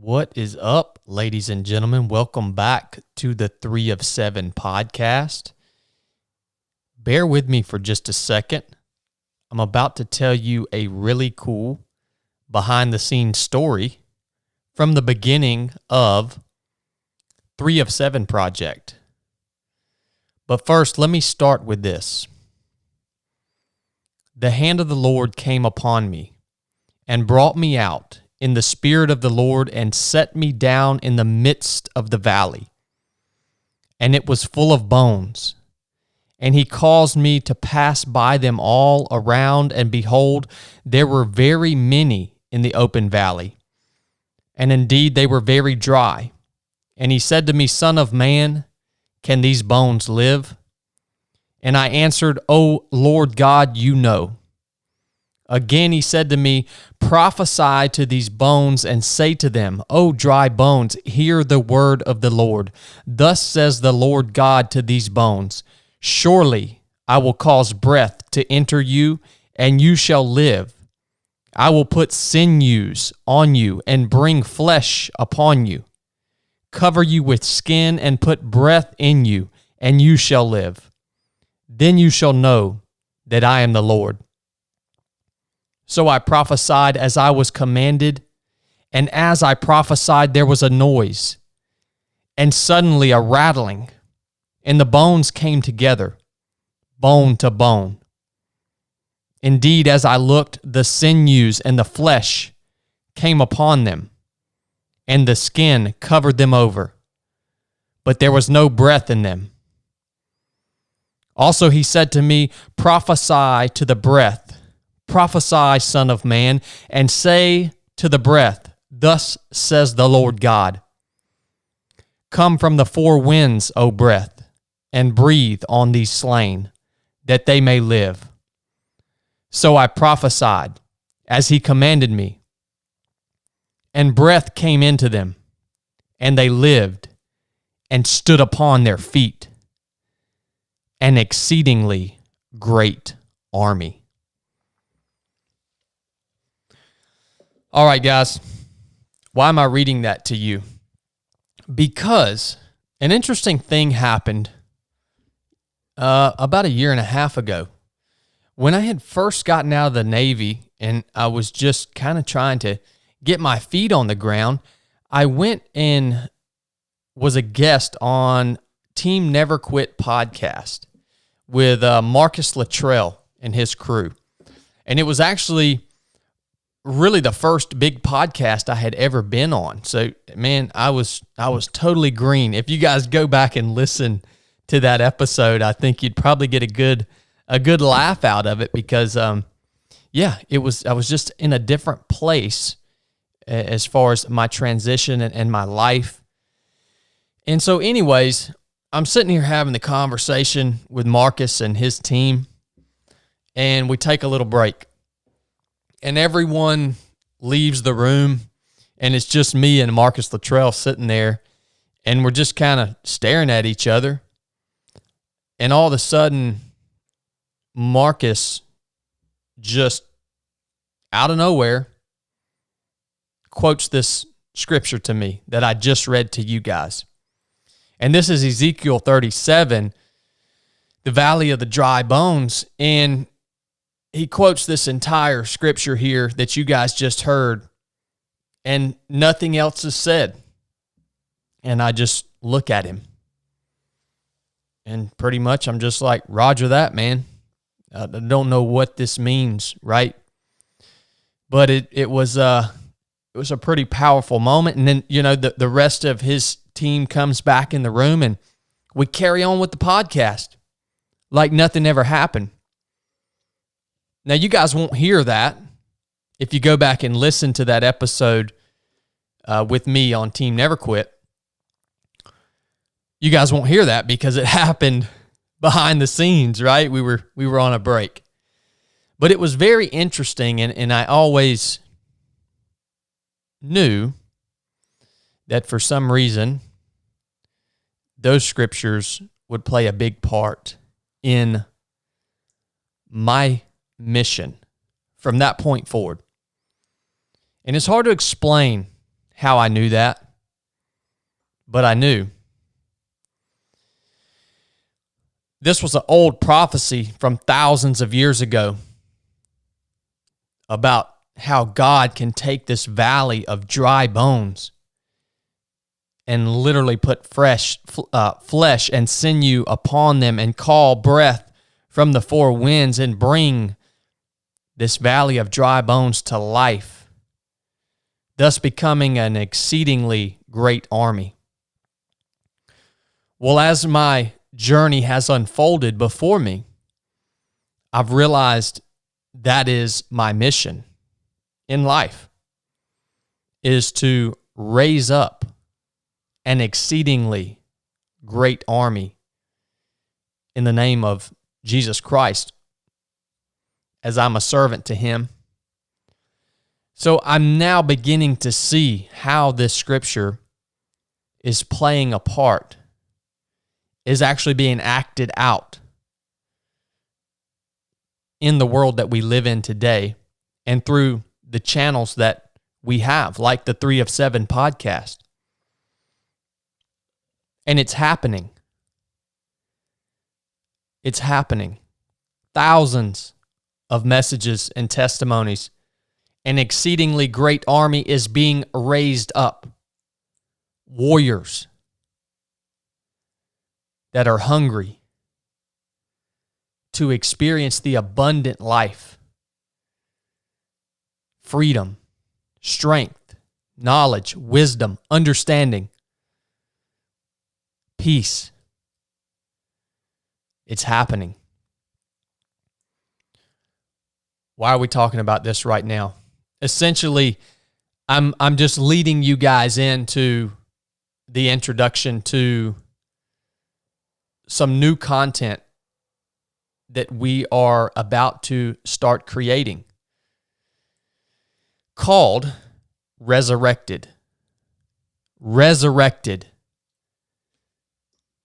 What is up, ladies and gentlemen? Welcome back to the 3 of 7 podcast. Bear with me for just a second. I'm about to tell you a really cool behind-the-scenes story from the beginning of 3 of 7 project. But first, let me start with this. The hand of the Lord came upon me and brought me out in the spirit of the Lord and set me down in the midst of the valley. And it was full of bones. And he caused me to pass by them all around, and behold, there were very many in the open valley. And indeed they were very dry. And he said to me, Son of man, can these bones live? And I answered, O Lord God, you know. Again he said to me, Prophesy to these bones and say to them, O dry bones, hear the word of the Lord. Thus says the Lord God to these bones, Surely I will cause breath to enter you, and you shall live. I will put sinews on you and bring flesh upon you. Cover you with skin and put breath in you, and you shall live. Then you shall know that I am the Lord. So I prophesied as I was commanded, and as I prophesied there was a noise, and suddenly a rattling, and the bones came together, bone to bone. Indeed, as I looked, the sinews and the flesh came upon them, and the skin covered them over, but there was no breath in them. Also he said to me, Prophesy to the breath. Prophesy, Son of man, and say to the breath, Thus says the Lord God, Come from the four winds, O breath, and breathe on these slain, that they may live. So I prophesied, as he commanded me, and breath came into them, and they lived, and stood upon their feet, an exceedingly great army. All right, guys, why am I reading that to you? Because an interesting thing happened about a year and a half ago. When I had first gotten out of the Navy and I was just kind of trying to get my feet on the ground, I went and was a guest on Team Never Quit podcast with Marcus Luttrell and his crew. And it was actually really the first big podcast I had ever been on. So, man, I was totally green. If you guys go back and listen to that episode, I think you'd probably get a good laugh out of it because, I was just in a different place as far as my transition and my life. And so anyways, I'm sitting here having the conversation with Marcus and his team, and we take a little break. And everyone leaves the room, and it's just me and Marcus Luttrell sitting there, and we're just kind of staring at each other. And all of a sudden, Marcus just out of nowhere quotes this scripture to me that I just read to you guys. And this is Ezekiel 37, the valley of the dry bones. And he quotes this entire scripture here that you guys just heard, and nothing else is said. And I just look at him, and pretty much I'm just like, Roger that, man. I don't know what this means, right? But it was a pretty powerful moment. And then, the rest of his team comes back in the room, and we carry on with the podcast like nothing ever happened. Now, you guys won't hear that if you go back and listen to that episode with me on Team Never Quit. You guys won't hear that because it happened behind the scenes, right? We were on a break. But it was very interesting, and I always knew that for some reason, those scriptures would play a big part in my mission from that point forward. And it's hard to explain how I knew that, but I knew. This was an old prophecy from thousands of years ago about how God can take this valley of dry bones and literally put fresh flesh and sinew upon them and call breath from the four winds and bring this valley of dry bones to life, thus becoming an exceedingly great army. Well, as my journey has unfolded before me, I've realized that is my mission in life, is to raise up an exceedingly great army in the name of Jesus Christ, as I'm a servant to him. So I'm now beginning to see how this scripture is playing a part, is actually being acted out in the world that we live in today and through the channels that we have, like the 3 of 7 podcast. And it's happening. It's happening. Thousands of messages and testimonies. An exceedingly great army is being raised up. Warriors that are hungry to experience the abundant life, freedom, strength, knowledge, wisdom, understanding, peace. It's happening. Why are we talking about this right now? Essentially, I'm just leading you guys into the introduction to some new content that we are about to start creating called Resurrected. Resurrected.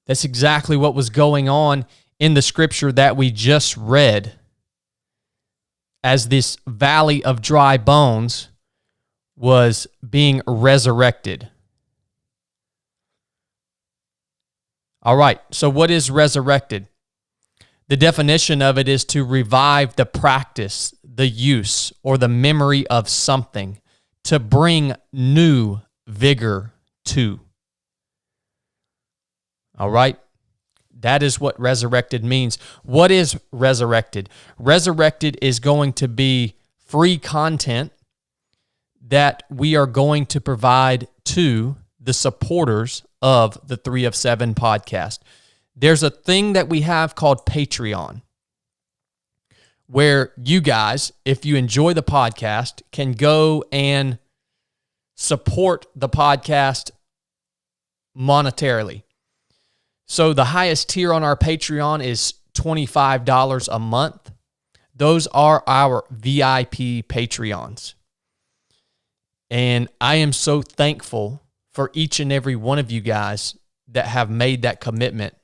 That's exactly what was going on in the scripture that we just read, as this valley of dry bones was being resurrected. All right, so what is resurrected? The definition of it is to revive the practice, the use, or the memory of something, to bring new vigor to. All right? That is what resurrected means. What is resurrected? Resurrected is going to be free content that we are going to provide to the supporters of the 3 of 7 podcast. There's a thing that we have called Patreon, where you guys, if you enjoy the podcast, can go and support the podcast monetarily. So the highest tier on our Patreon is $25 a month. Those are our VIP Patreons. And I am so thankful for each and every one of you guys that have made that commitment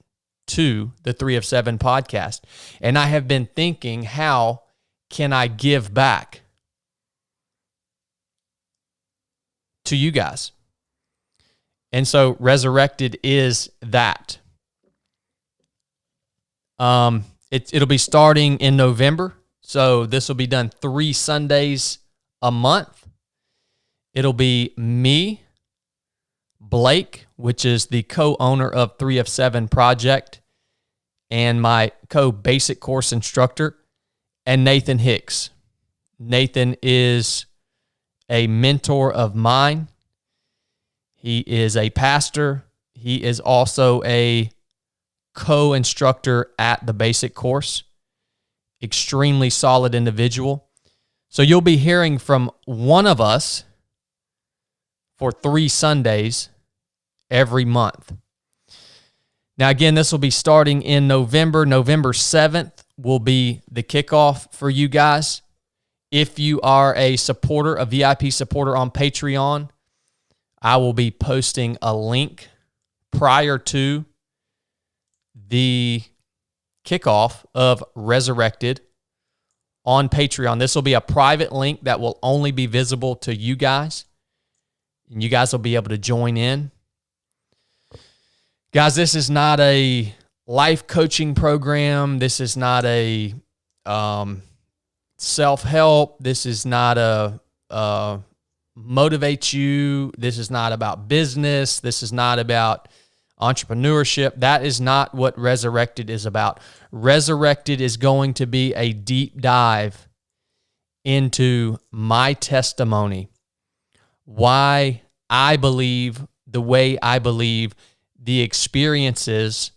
to the 3 of 7 podcast. And I have been thinking, how can I give back to you guys? And so Resurrected is that. It'll be starting in November. So this will be done 3 Sundays a month. It'll be me, Blake, which is the co-owner of 3 of 7 Project, and my co-basic course instructor, and Nathan Hicks. Nathan is a mentor of mine. He is a pastor. He is also a co-instructor at the basic course. Extremely solid individual. So you'll be hearing from one of us for 3 Sundays every month. Now, again, this will be starting in November. November 7th will be the kickoff for you guys. If you are a supporter, a VIP supporter on Patreon, I will be posting a link prior to the kickoff of Resurrected on Patreon. This will be a private link that will only be visible to you guys. and you guys will be able to join in. Guys, this is not a life coaching program. This is not a self-help. This is not a motivate you. This is not about business. This is not about entrepreneurship. That is not what Resurrected is about. Resurrected is going to be a deep dive into my testimony, why I believe the way I believe, the experiences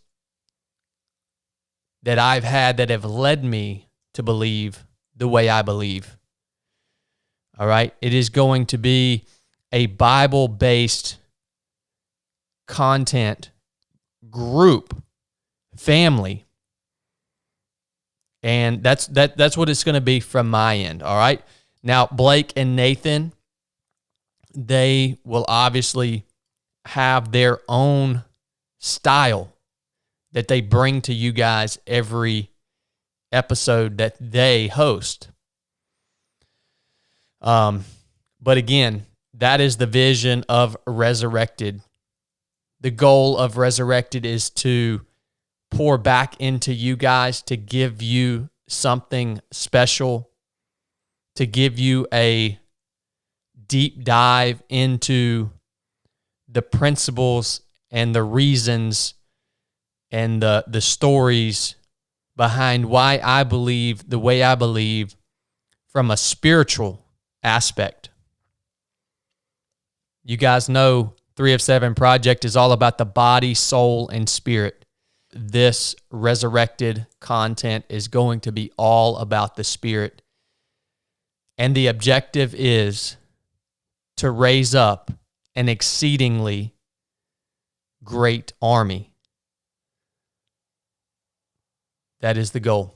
that I've had that have led me to believe the way I believe. All right? It is going to be a Bible-based content group, family. And that's what it's going to be from my end, all right? Now, Blake and Nathan, they will obviously have their own style that they bring to you guys every episode that they host. But again, that is the vision of Resurrected. The goal of Resurrected is to pour back into you guys, to give you something special, to give you a deep dive into the principles and the reasons and the stories behind why I believe the way I believe from a spiritual aspect. You guys know 3 of 7 Project is all about the body, soul, and spirit. This Resurrected content is going to be all about the spirit. And the objective is to raise up an exceedingly great army. That is the goal.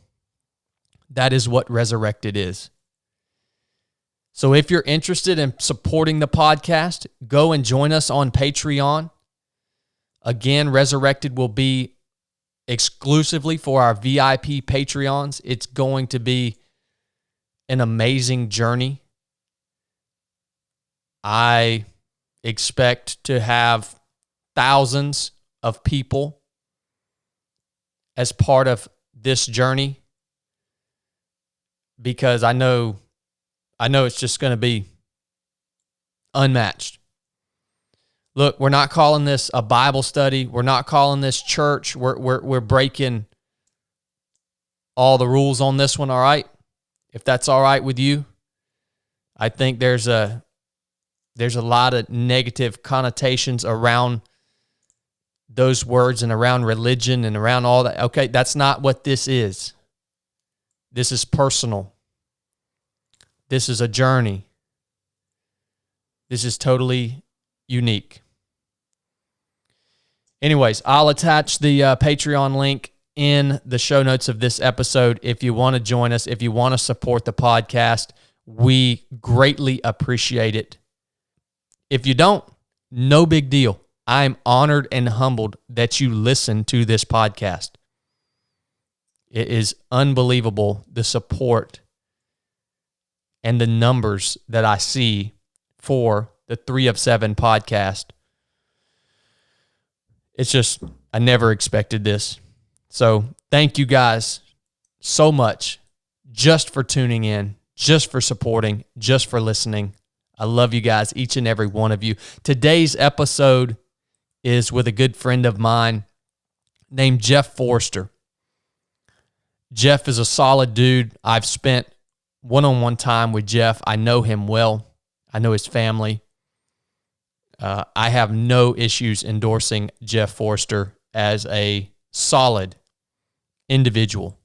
That is what Resurrected is. So if you're interested in supporting the podcast, go and join us on Patreon. Again, Resurrected will be exclusively for our VIP Patreons. It's going to be an amazing journey. I expect to have thousands of people as part of this journey because I know it's just going to be unmatched. Look, we're not calling this a Bible study. We're not calling this church. We're breaking all the rules on this one, all right? If that's all right with you. I think there's a lot of negative connotations around those words and around religion and around all that. Okay, that's not what this is. This is personal. This is a journey. This is totally unique. Anyways, I'll attach the Patreon link in the show notes of this episode. If you want to join us, if you want to support the podcast, we greatly appreciate it. If you don't, no big deal. I'm honored and humbled that you listen to this podcast. It is unbelievable, the support and the numbers that I see for the 3 of 7 podcast. It's just, I never expected this. So thank you guys so much just for tuning in, just for supporting, just for listening. I love you guys, each and every one of you. Today's episode is with a good friend of mine named Jeff Forrester. Jeff is a solid dude. I've spent one-on-one time with Jeff. I know him well. I know his family. I have no issues endorsing Jeff Forrester as a solid individual.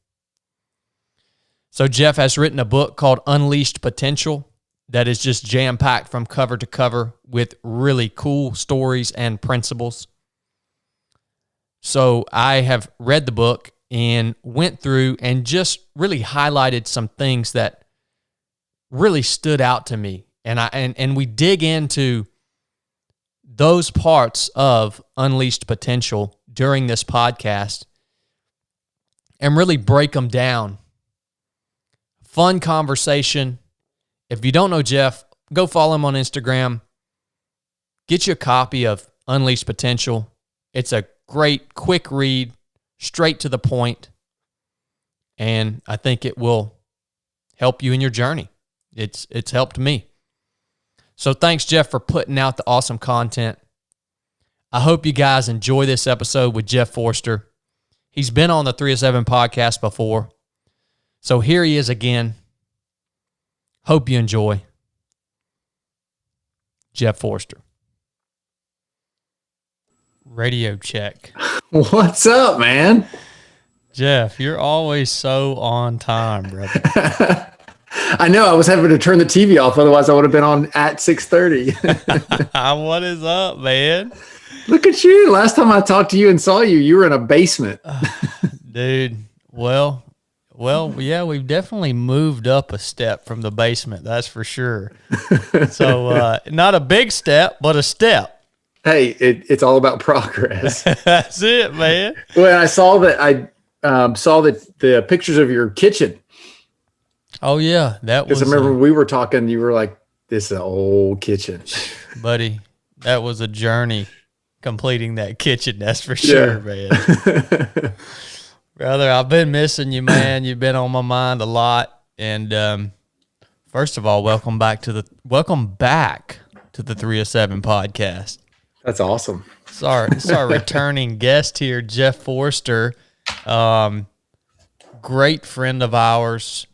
So Jeff has written a book called Unleashed Potential that is just jam-packed from cover to cover with really cool stories and principles. So I have read the book and went through and just really highlighted some things that really stood out to me. And we dig into those parts of Unleashed Potential during this podcast and really break them down. Fun conversation. If you don't know Jeff, go follow him on Instagram. get you a copy of Unleashed Potential. It's a great, quick read, straight to the point, and I think it will help you in your journey. It's helped me. So thanks, Jeff, for putting out the awesome content. I hope you guys enjoy this episode with Jeff Forrester. He's been on the 307 podcast before, so here he is again. Hope you enjoy. Jeff Forrester. Radio check. What's up, man? Jeff, you're always so on time, brother. I know. I was having to turn the TV off. Otherwise, I would have been on at 6:30. What is up, man? Look at you. Last time I talked to you and saw you, you were in a basement. Dude, well, yeah, we've definitely moved up a step from the basement. That's for sure. So not a big step, but a step. Hey, it's all about progress. That's it, man. When I saw that, I saw the pictures of your kitchen. Oh, yeah. That was. Because I remember we were talking, you were like, this is an old kitchen. Buddy, that was a journey completing that kitchen. That's for sure, man. Brother, I've been missing you, man. You've been on my mind a lot. And first of all, welcome back to the 307 podcast. That's awesome. It's our returning guest here, Jeff Forrester. Great friend of ours.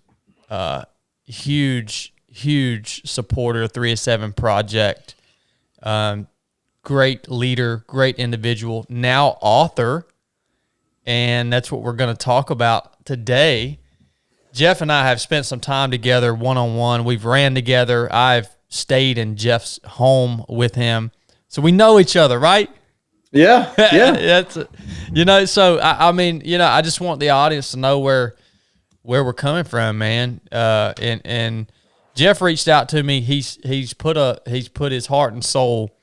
Huge supporter of 307 Project. Great leader, great individual, now author. And that's what we're going to talk about today. Jeff and I have spent some time together one-on-one. We've ran together. I've stayed in Jeff's home with him. So we know each other, right? Yeah. Yeah. So I mean, I just want the audience to know where we're coming from, man. And Jeff reached out to me. He's put his heart and soul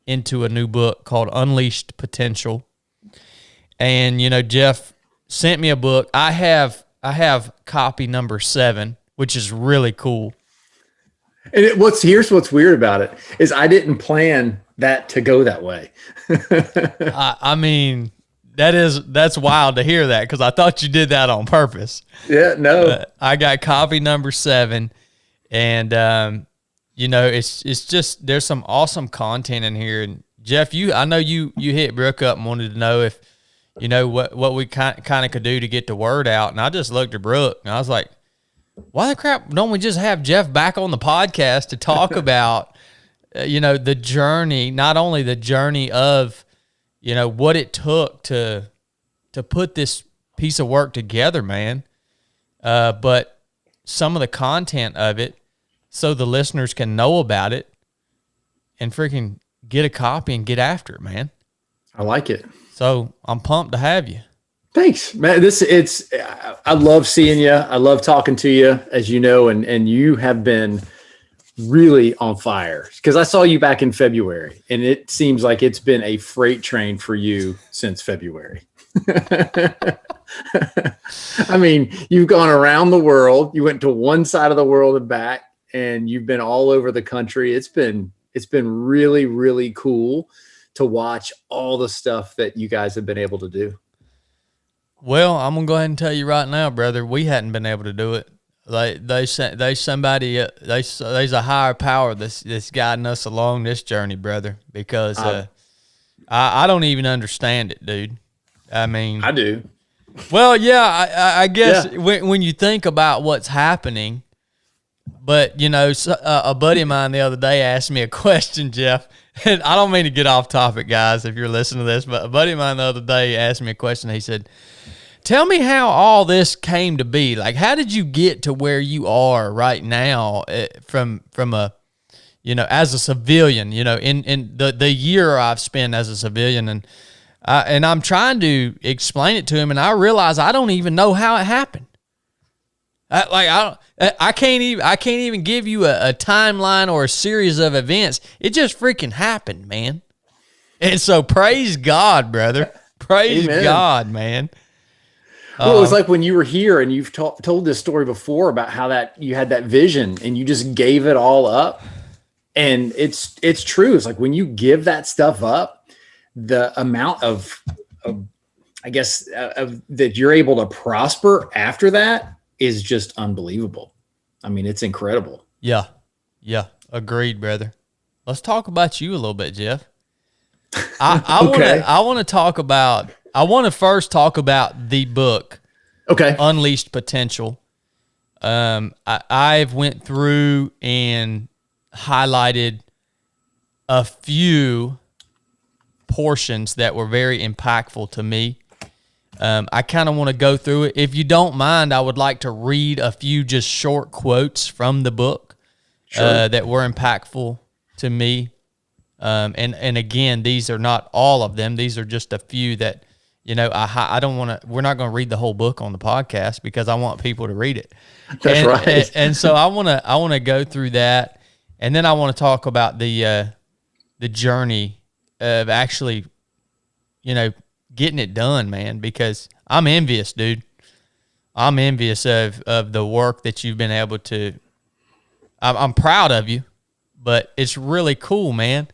into a new book called Unleashed Potential. And Jeff sent me a book. I have copy number 7, which is really cool. And here's what's weird about it is I didn't plan that to go that way. I mean, that's wild to hear that, because I thought you did that on purpose. Yeah, no. I got copy number 7, and it's just there's some awesome content in here. And Jeff, I know you hit Brooke up and wanted to know if what we kind of could do to get the word out. And I just looked at Brooke and I was like, why the crap don't we just have Jeff back on the podcast to talk about the journey, not only the journey of what it took to put this piece of work together, man, but some of the content of it, so the listeners can know about it and freaking get a copy and get after it, man. I like it. So I'm pumped to have you. Thanks, man. I love seeing you. I love talking to you, as you know, and you have been really on fire, because I saw you back in February, and it seems like it's been a freight train for you since February. I mean, you've gone around the world. You went to one side of the world and back, and you've been all over the country. It's been really, really cool to watch all the stuff that you guys have been able to do. Well, I'm gonna go ahead and tell you right now, brother, we hadn't been able to do it. There's a higher power that's guiding us along this journey, brother. Because I don't even understand it, dude. I mean, I do. Well, yeah, I guess when you think about what's happening, but a buddy of mine the other day asked me a question, Jeff. And I don't mean to get off topic, guys, if you're listening to this, but a buddy of mine the other day asked me a question. He said, tell me how all this came to be. Like, how did you get to where you are right now from a, as a civilian, in the year I've spent as a civilian. And I'm trying to explain it to him, and I realize I don't even know how it happened. I can't even give you a timeline or a series of events. It just freaking happened, man. And so praise God, brother. Praise Amen. God, man. Well, it was like when you were here, and you've told this story before about how that you had that vision and you just gave it all up. And it's true. It's like when you give that stuff up, the amount of I guess that you're able to prosper after that is just unbelievable. I mean, it's incredible. Yeah. Yeah. Agreed, brother. Let's talk about you a little bit, Jeff. Okay. I want to first talk about the book, Okay. Unleashed Potential. I've went through and highlighted a few portions that were very impactful to me. I kind of want to go through it. If you don't mind, I would like to read a few just short quotes from the book that were impactful to me. And again, these are not all of them. These are just a few that, I don't want to, we're not going to read the whole book on the podcast because I want people to read it. That's right. And so I want to go through that. And then I want to talk about the journey of actually, getting it done, man, because I'm envious, dude. I'm envious of the work that you've been able to, I'm proud of you, but it's really cool, man.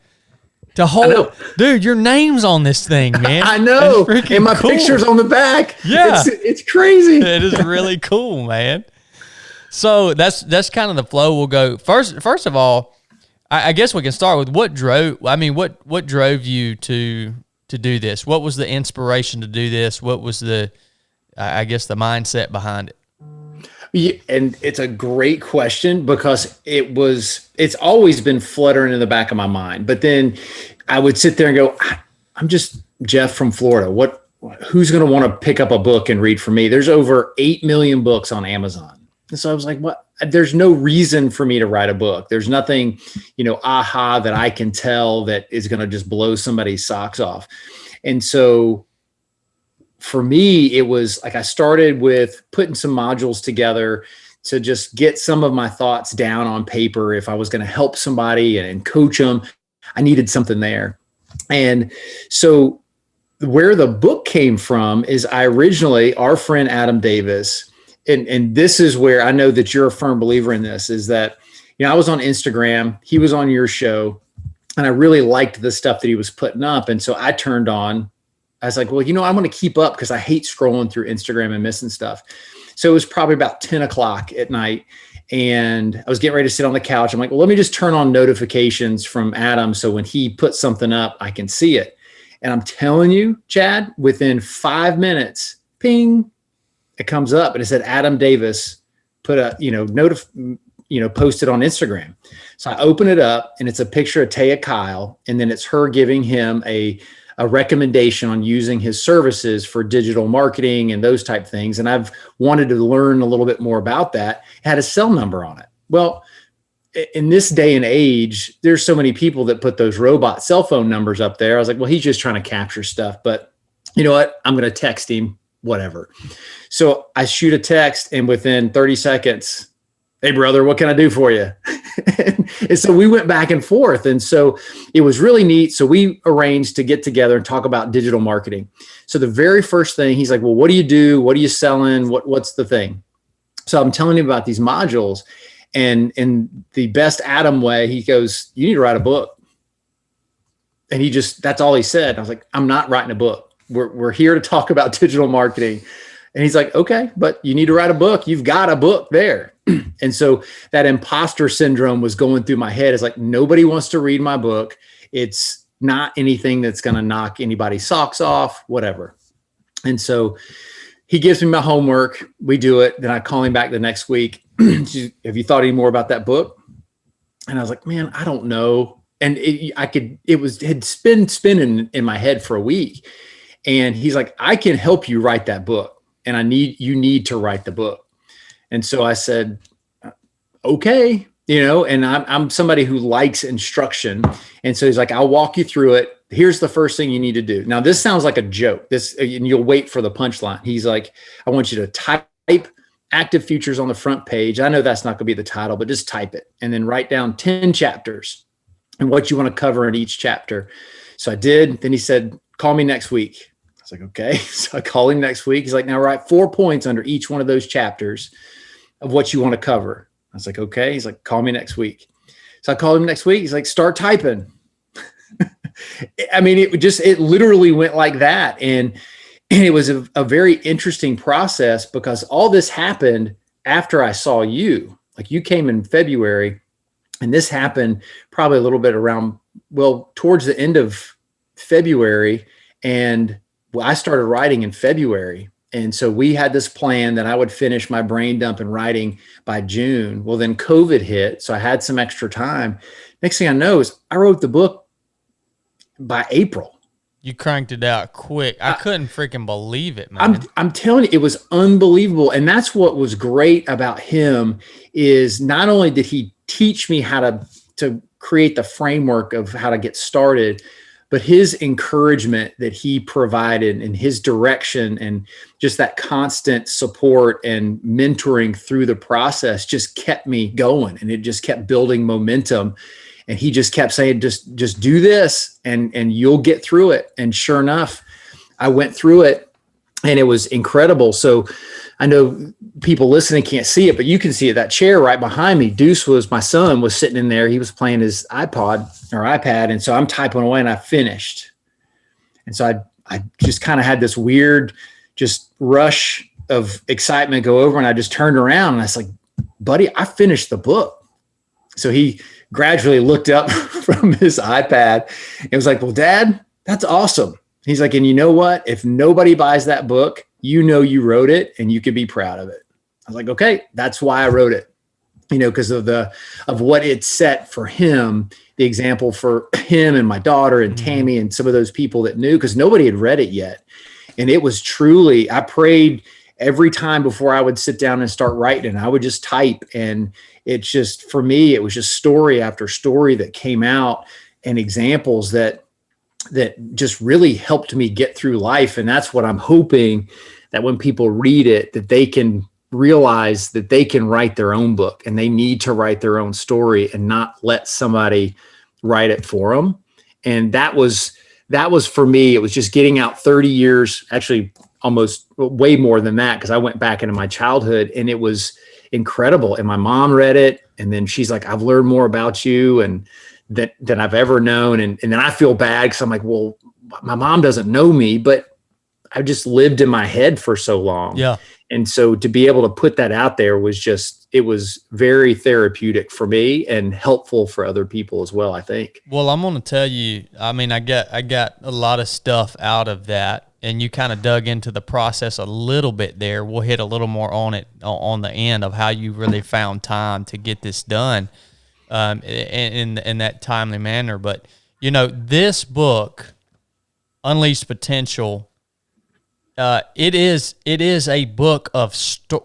To hold, dude, your name's on this thing, man. I know. And my picture's on the back. Yeah. It's crazy. It is really cool, man. So that's kind of the flow we'll go. First of all, I guess we can start with what drove you to do this? What was the inspiration to do this? What was the mindset behind it? Yeah, and it's a great question because it's always been fluttering in the back of my mind. But then I would sit there and go, I'm just Jeff from Florida. Who's going to want to pick up a book and read for me? There's over 8 million books on Amazon. And so I was like, what? There's no reason for me to write a book. There's nothing, that I can tell that is going to just blow somebody's socks off. And so for me, it was like I started with putting some modules together to just get some of my thoughts down on paper. If I was going to help somebody and coach them, I needed something there. And so where the book came from is our friend Adam Davis, and this is where I know that you're a firm believer in this, is that, I was on Instagram, he was on your show, and I really liked the stuff that he was putting up. And so I turned on. I was like, well, I want to keep up because I hate scrolling through Instagram and missing stuff. So it was probably about 10 o'clock at night and I was getting ready to sit on the couch. I'm like, well, let me just turn on notifications from Adam. So when he puts something up, I can see it. And I'm telling you, Chad, within 5 minutes, ping, it comes up and it said Adam Davis put a, posted on Instagram. So I open it up and it's a picture of Taya Kyle. And then it's her giving him a recommendation on using his services for digital marketing and those type things. And I've wanted to learn a little bit more about that. It had a cell number on it. Well, in this day and age, there's so many people that put those robot cell phone numbers up there. I was like, well, he's just trying to capture stuff, but you know what? I'm going to text him, whatever. So I shoot a text and within 30 seconds, hey brother, what can I do for you? And so we went back and forth. And so it was really neat. So we arranged to get together and talk about digital marketing. So the very first thing, he's like, well, what do you do? What are you selling? What's the thing? So I'm telling him about these modules, and in the best Adam way, he goes, you need to write a book. And that's all he said. I was like, I'm not writing a book. We're here to talk about digital marketing. And he's like, okay, but you need to write a book. You've got a book there. And so that imposter syndrome was going through my head. It's like, nobody wants to read my book. It's not anything that's going to knock anybody's socks off, whatever. And so he gives me my homework. We do it. Then I call him back the next week. Have you thought any more about that book? And I was like, man, I don't know. And it had been spinning in my head for a week. And he's like, I can help you write that book. And you need to write the book. And so I said, okay, and I'm somebody who likes instruction. And so he's like, I'll walk you through it. Here's the first thing you need to do. Now, this sounds like a joke. And you'll wait for the punchline. He's like, I want you to type active futures on the front page. I know that's not going to be the title, but just type it and then write down 10 chapters and what you want to cover in each chapter. So I did. Then he said, call me next week. I was like, okay. So I call him next week. He's like, now write 4 points under each one of those chapters of what you want to cover. I was like, okay. He's like, call me next week. So I called him next week. He's like, start typing. I mean, it literally went like that. And it was a very interesting process because all this happened after I saw you. Like, you came in February, and this happened probably a little bit around, towards the end of February. And I started writing in February. And so we had this plan that I would finish my brain dump and writing by June. Well, then COVID hit. So I had some extra time. Next thing I know is I wrote the book by April. You cranked it out quick. I couldn't freaking believe it, man. I'm telling you, it was unbelievable. And that's what was great about him, is not only did he teach me how to create the framework of how to get started, but his encouragement that he provided and his direction and just that constant support and mentoring through the process just kept me going, and it just kept building momentum. And he just kept saying, just do this and you'll get through it. And sure enough, I went through it, and it was incredible. So I know people listening can't see it, but you can see it. That chair right behind me, Deuce, my son, was sitting in there. He was playing his iPad. And so I'm typing away, and I finished. And so I just kind of had this weird just rush of excitement go over, and I just turned around and I was like, buddy, I finished the book. So he gradually looked up from his iPad and was like, well, Dad, that's awesome. He's like, and you know what? If nobody buys that book, you wrote it and you could be proud of it. I was like, okay, that's why I wrote it, because of what it set for him, the example for him and my daughter and Tammy and some of those people that knew, because nobody had read it yet. And it was truly, I prayed every time before I would sit down and start writing. I would just type, and it's just, for me, it was just story after story that came out, and examples that just really helped me get through life. And that's what I'm hoping, that when people read it, that they can realize that they can write their own book, and they need to write their own story and not let somebody write it for them. And that was for me, it was just getting out 30 years, actually almost way more than that, because I went back into my childhood, and it was incredible. And my mom read it, and then she's like, I've learned more about you and than I've ever known. And then I feel bad, because I'm like, well, my mom doesn't know me, but I just lived in my head for so long. Yeah. And so to be able to put that out there was it was very therapeutic for me and helpful for other people as well, I think. Well, I'm going to tell you, I mean, I got a lot of stuff out of that, and you kind of dug into the process a little bit there. We'll hit a little more on it on the end of how you really found time to get this done in that timely manner. But, this book, Unleashed Potential, it is a book of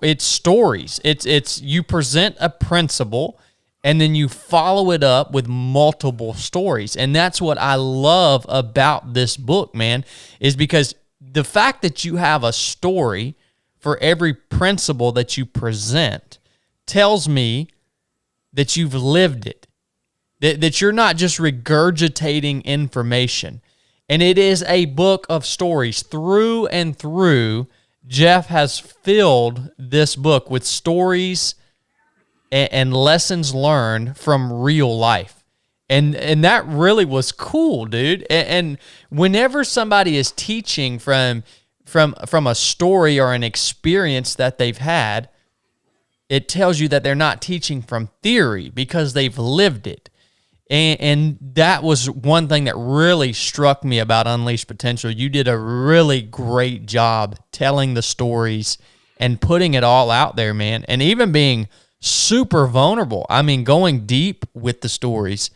it's stories. It's you present a principle, and then you follow it up with multiple stories. And that's what I love about this book, man, is because the fact that you have a story for every principle that you present tells me that you've lived it, that you're not just regurgitating information. And it is a book of stories through and through. Jeff has filled this book with stories and lessons learned from real life. And that really was cool, dude. And whenever somebody is teaching from a story or an experience that they've had, it tells you that they're not teaching from theory, because they've lived it. And that was one thing that really struck me about Unleashed Potential. You did a really great job telling the stories and putting it all out there, man. And even being super vulnerable. I mean, going deep with the stories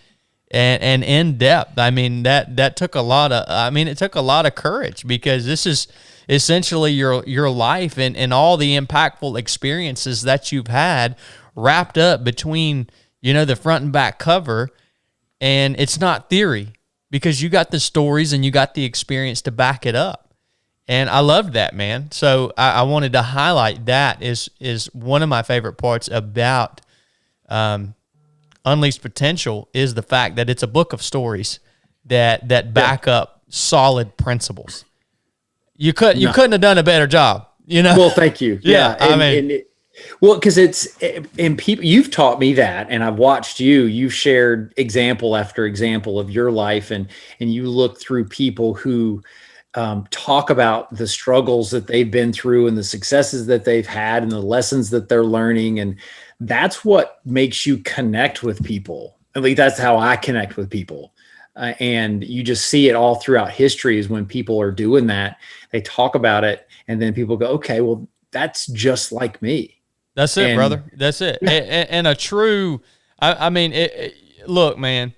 and in depth. I mean, that took a lot of, it took a lot of courage, because this is essentially your life and all the impactful experiences that you've had wrapped up between, the front and back cover. And it's not theory, because you got the stories and you got the experience to back it up. And I loved that, man. So I wanted to highlight that is one of my favorite parts about Unleashed Potential, is the fact that it's a book of stories that back up solid principles. You couldn't have done a better job, Well, thank you. Yeah. Well, because and people, you've taught me that, and I've watched you've shared example after example of your life, and you look through people who talk about the struggles that they've been through and the successes that they've had and the lessons that they're learning. And that's what makes you connect with people. At least that's how I connect with people. And you just see it all throughout history is when people are doing that, they talk about it and then people go, okay, well, that's just like me. That's it, And brother. That's it. yeah, And a true, I mean, look, man,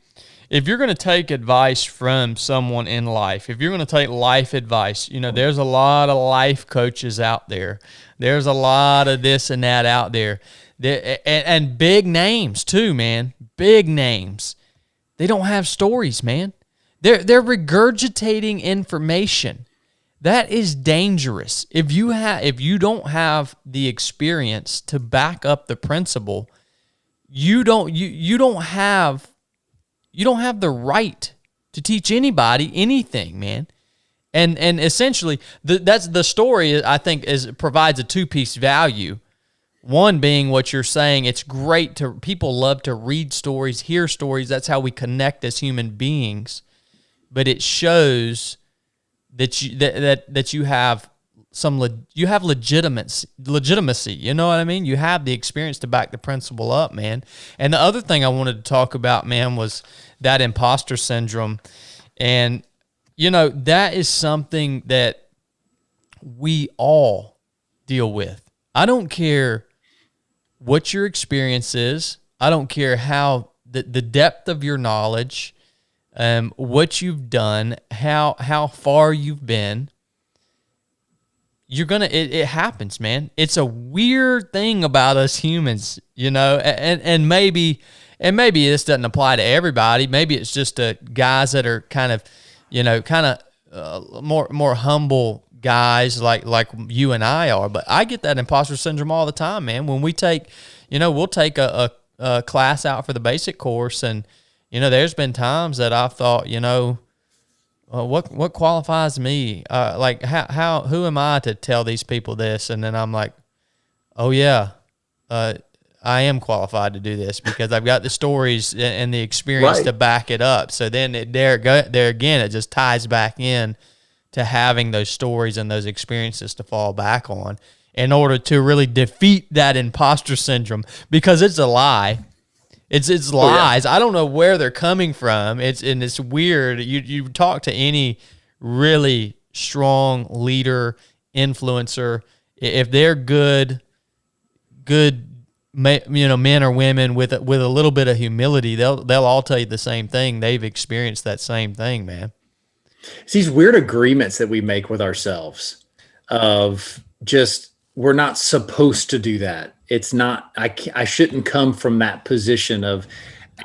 if you're going to take advice from someone in life, if you're going to take life advice, there's a lot of life coaches out there. There's a lot of this and that out there. And big names too, man. Big names. They don't have stories, man. They're regurgitating information. That is dangerous. If you don't have the experience to back up the principle, you don't have the right to teach anybody anything, man. And essentially, that's the story. I think provides a two-piece value. One being what you're saying. It's great people love to read stories, hear stories. That's how we connect as human beings. But it shows that you have legitimacy. You know what I mean? You have the experience to back the principle up, man. And the other thing I wanted to talk about, man, was that imposter syndrome. And that is something that we all deal with. I don't care what your experience is. I don't care how the depth of your knowledge, what you've done, how far you've been. It happens, man. It's a weird thing about us humans, and maybe this doesn't apply to everybody. Maybe it's just guys that are kind of more humble guys like you and I are. But I get that imposter syndrome all the time, man. When we take, we'll take a class out for the basic course, and there's been times that I've thought, what qualifies me? Like who am I to tell these people this? And then I'm like, oh yeah, I am qualified to do this because I've got the stories and the experience right. to back it up. So then there again, it just ties back in to having those stories and those experiences to fall back on in order to really defeat that imposter syndrome, because it's a lie. It's lies. I don't know where they're coming from. It's weird. You talk to any really strong leader, influencer, if they're good men or women with a little bit of humility, they'll all tell you the same thing. They've experienced that same thing, man. It's these weird agreements that we make with ourselves of just, we're not supposed to do that. It's not, I shouldn't come from that position of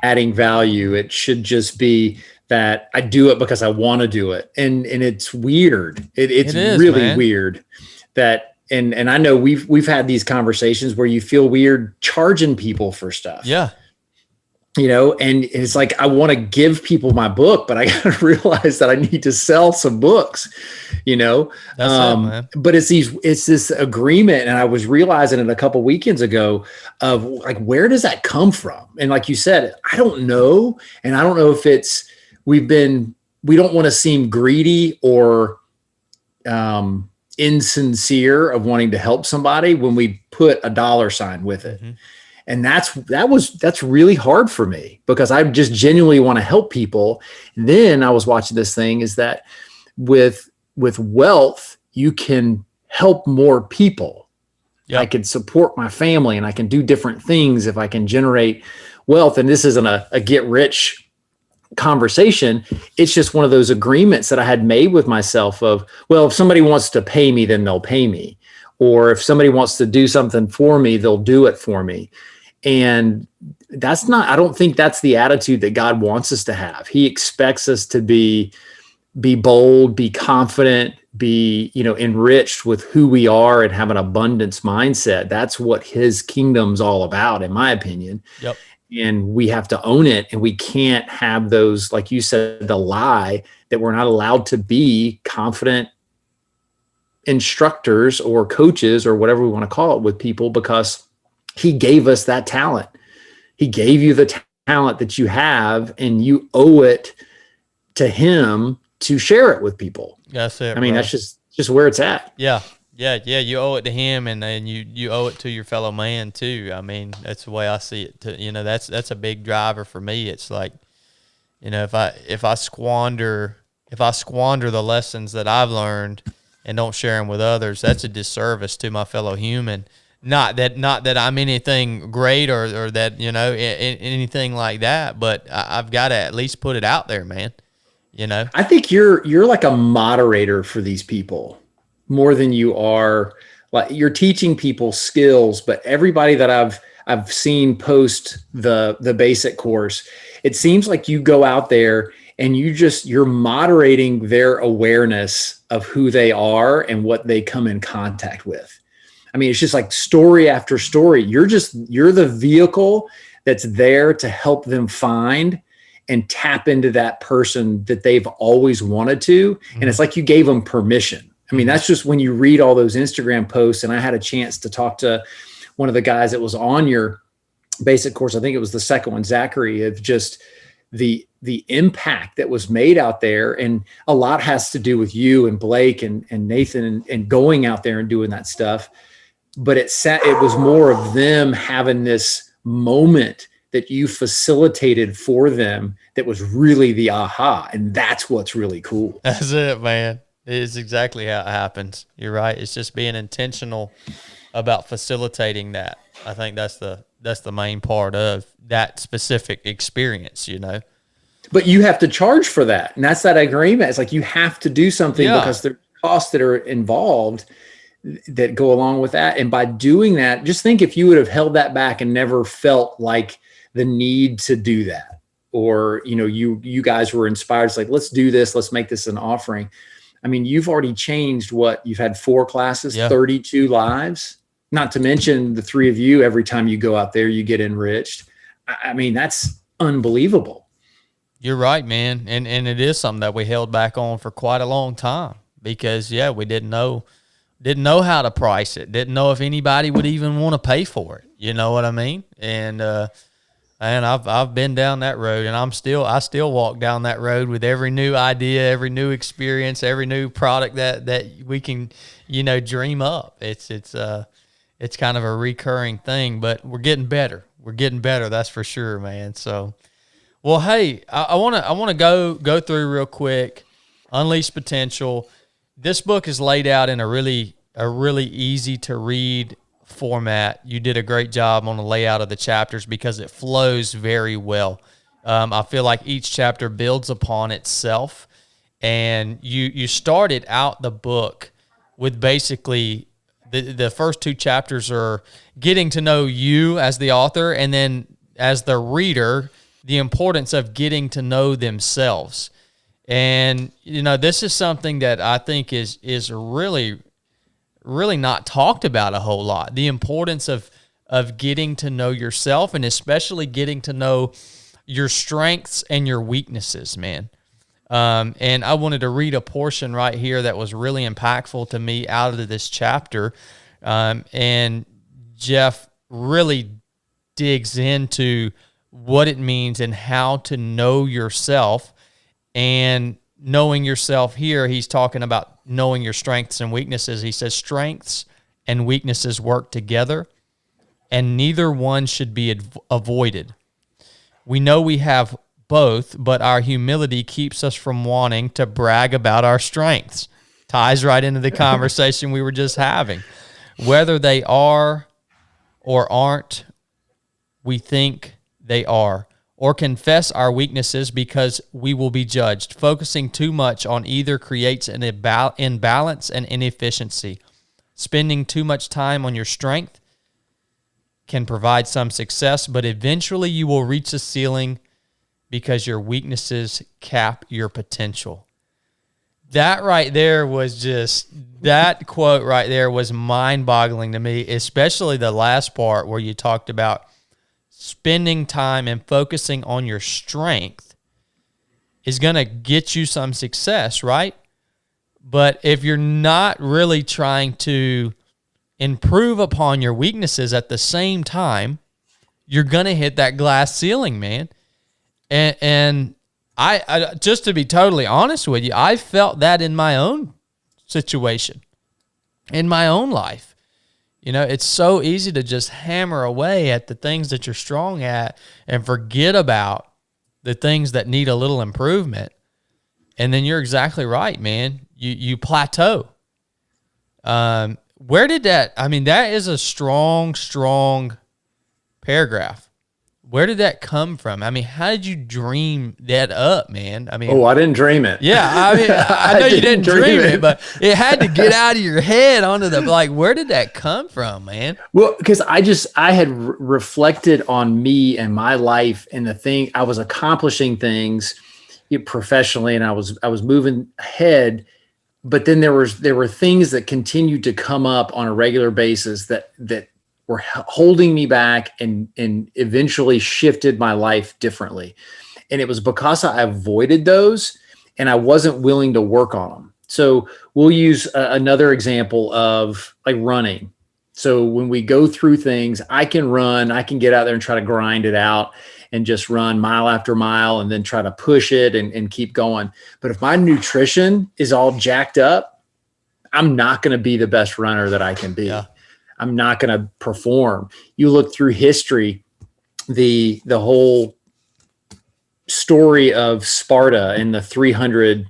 adding value. It should just be that I do it because I want to do it. And it's weird. It's really, man, weird that, and I know we've had these conversations where you feel weird charging people for stuff. Yeah. And it's like, I want to give people my book, but I got to realize that I need to sell some books, That's it, man. But it's this agreement. And I was realizing it a couple weekends ago of like, where does that come from? And like you said, I don't know. And I don't know if it's, we don't want to seem greedy or, insincere of wanting to help somebody when we put a dollar sign with it. Mm-hmm. And that's really hard for me because I just genuinely want to help people. And then I was watching this thing is that with wealth, you can help more people. Yep. I can support my family and I can do different things if I can generate wealth. And this isn't a get rich conversation. It's just one of those agreements that I had made with myself of, well, if somebody wants to pay me, then they'll pay me. Or if somebody wants to do something for me, they'll do it for me. And I don't think that's the attitude that God wants us to have. He expects us to be bold, be confident, be, enriched with who we are and have an abundance mindset. That's what his kingdom's all about, in my opinion. Yep. And we have to own it. And we can't have those, like you said, the lie that we're not allowed to be confident instructors or coaches or whatever we want to call it with people because he gave us that talent. He gave you the talent that you have, and you owe it to him to share it with people. That's it. I mean, bro. that's just where it's at. Yeah. You owe it to him, and you owe it to your fellow man too. I mean, that's the way I see it. That's a big driver for me. It's like, if I squander the lessons that I've learned and don't share them with others, that's a disservice to my fellow human. Not that I'm anything great or that anything like that, but I've got to at least put it out there, man. I think you're like a moderator for these people more than you are. Like, you're teaching people skills, but everybody that I've seen post the basic course, it seems like you go out there and you're moderating their awareness of who they are and what they come in contact with. I mean, it's just like story after story. You're the vehicle that's there to help them find and tap into that person that they've always wanted to. Mm-hmm. And it's like you gave them permission. I mean, that's just when you read all those Instagram posts. And I had a chance to talk to one of the guys that was on your basic course. I think it was the second one, Zachary, of just the impact that was made out there. And a lot has to do with you and Blake and Nathan and going out there and doing that stuff. But it was more of them having this moment that you facilitated for them that was really the aha. And that's what's really cool. That's it, man. It's exactly how it happens. You're right. It's just being intentional about facilitating that. I think that's the main part of that specific experience, But you have to charge for that. And that's that agreement. It's like you have to do something because there are costs that are involved that go along with that. And by doing that, just think if you would have held that back and never felt like the need to do that, or, you guys were inspired. It's like, let's do this. Let's make this an offering. I mean, you've already changed you've had 4 classes, 32 lives, not to mention the 3 of you. Every time you go out there, you get enriched. I mean, that's unbelievable. You're right, man. And it is something that we held back on for quite a long time because we didn't know how to price it. Didn't know if anybody would even want to pay for it. You know what I mean? And I've been down that road, and I still walk down that road with every new idea, every new experience, every new product that we can, dream up. It's kind of a recurring thing, but we're getting better. We're getting better. That's for sure, man. So, well, hey, I want to go through real quick, Unleash Potential. This book is laid out in a really easy to read format. You did a great job on the layout of the chapters because it flows very well. I feel like each chapter builds upon itself, and you started out the book with basically the first 2 chapters are getting to know you as the author, and then as the reader, the importance of getting to know themselves. And, this is something that I think is really, really not talked about a whole lot. The importance of getting to know yourself, and especially getting to know your strengths and your weaknesses, man. And I wanted to read a portion right here that was really impactful to me out of this chapter. And Jeff really digs into what it means and how to know yourself. And knowing yourself here, he's talking about knowing your strengths and weaknesses. He says strengths and weaknesses work together, and neither one should be avoided. We know we have both, but our humility keeps us from wanting to brag about our strengths. Ties right into the conversation we were just having. Whether they are or aren't, we think they are, or confess our weaknesses because we will be judged. Focusing too much on either creates an imbalance and inefficiency. Spending too much time on your strength can provide some success, but eventually you will reach the ceiling because your weaknesses cap your potential. That right there was that quote right there was mind-boggling to me, especially the last part where you talked about spending time and focusing on your strength is going to get you some success, right? But if you're not really trying to improve upon your weaknesses at the same time, you're going to hit that glass ceiling, man. And I just to be totally honest with you, I felt that in my own situation, in my own life. You know, it's so easy to just hammer away at the things that you're strong at and forget about the things that need a little improvement. And then you're exactly right, man. You plateau. Where did that, I mean, that is a strong paragraph. Where did that come from? I mean, how did you dream that up, man? I mean, I didn't dream it. Yeah, I mean, I know you didn't dream it, but it had to get out of your head onto the, like, where did that come from, man? Well, because I had reflected on me and my life and the thing I was accomplishing things professionally, and I was moving ahead. But then there were things that continued to come up on a regular basis that were holding me back and eventually shifted my life differently. And it was because I avoided those and I wasn't willing to work on them. So we'll use another example of like running. So when we go through things, I can get out there and try to grind it out and just run mile after mile and then try to push it and keep going. But if my nutrition is all jacked up, I'm not going to be the best runner that I can be. Yeah. I'm not going to perform. You look through history, the whole story of Sparta and the 300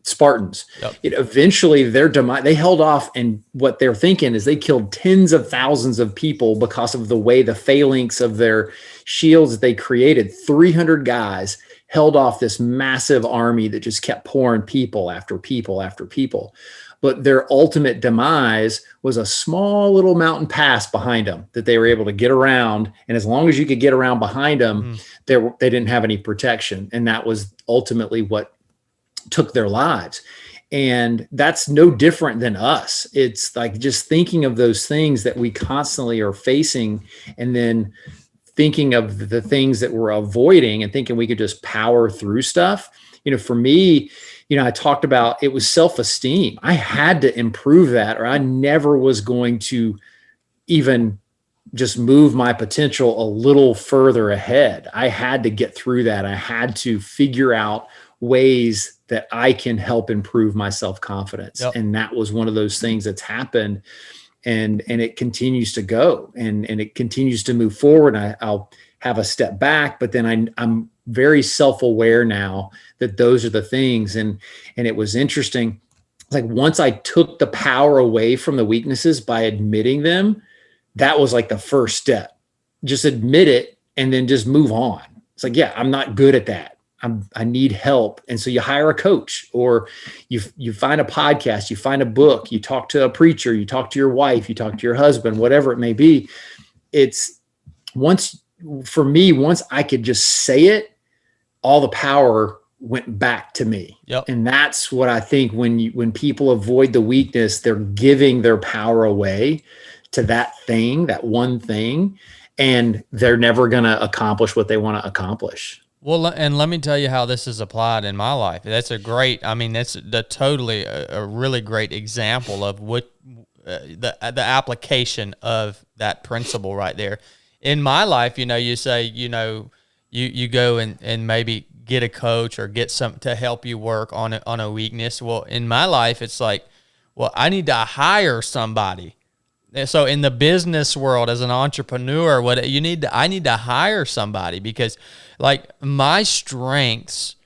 Spartans. Yep. Eventually their demise, they held off, and what they're thinking is they killed tens of thousands of people because of the way the phalanx of their shields that they created. 300 guys held off this massive army that just kept pouring people after people after people. But their ultimate demise was a small little mountain pass behind them that they were able to get around. And as long as you could get around behind them, they didn't have any protection. And that was ultimately what took their lives. And that's no different than us. It's like just thinking of those things that we constantly are facing, and then thinking of the things that we're avoiding and thinking we could just power through stuff. You know, for me, I talked about, it was self-esteem. I had to improve that, or I never was going to even just move my potential a little further ahead. I had to get through that. I had to figure out ways that I can help improve my self-confidence. Yep. And that was one of those things that's happened, and it continues to go and it continues to move forward. I'll have a step back, but then I'm very self-aware now that those are the things. And it was interesting. Like once I took the power away from the weaknesses by admitting them, that was like the first step. Just admit it and then just move on. It's like, yeah, I'm not good at that. I need help. And so you hire a coach, or you find a podcast, you find a book, you talk to a preacher, you talk to your wife, you talk to your husband, whatever it may be. It's once I could just say it, all the power went back to me. Yep. And that's what I think when people avoid the weakness, they're giving their power away to that thing, that one thing, and they're never going to accomplish what they want to accomplish. Well, and let me tell you how this is applied in my life. That's totally a really great example of what the application of that principle right there. In my life, you say, you go and maybe get a coach or get some to help you work on a weakness. Well, in my life, it's like, well, I need to hire somebody. So in the business world, as an entrepreneur, I need to hire somebody, because like my strengths,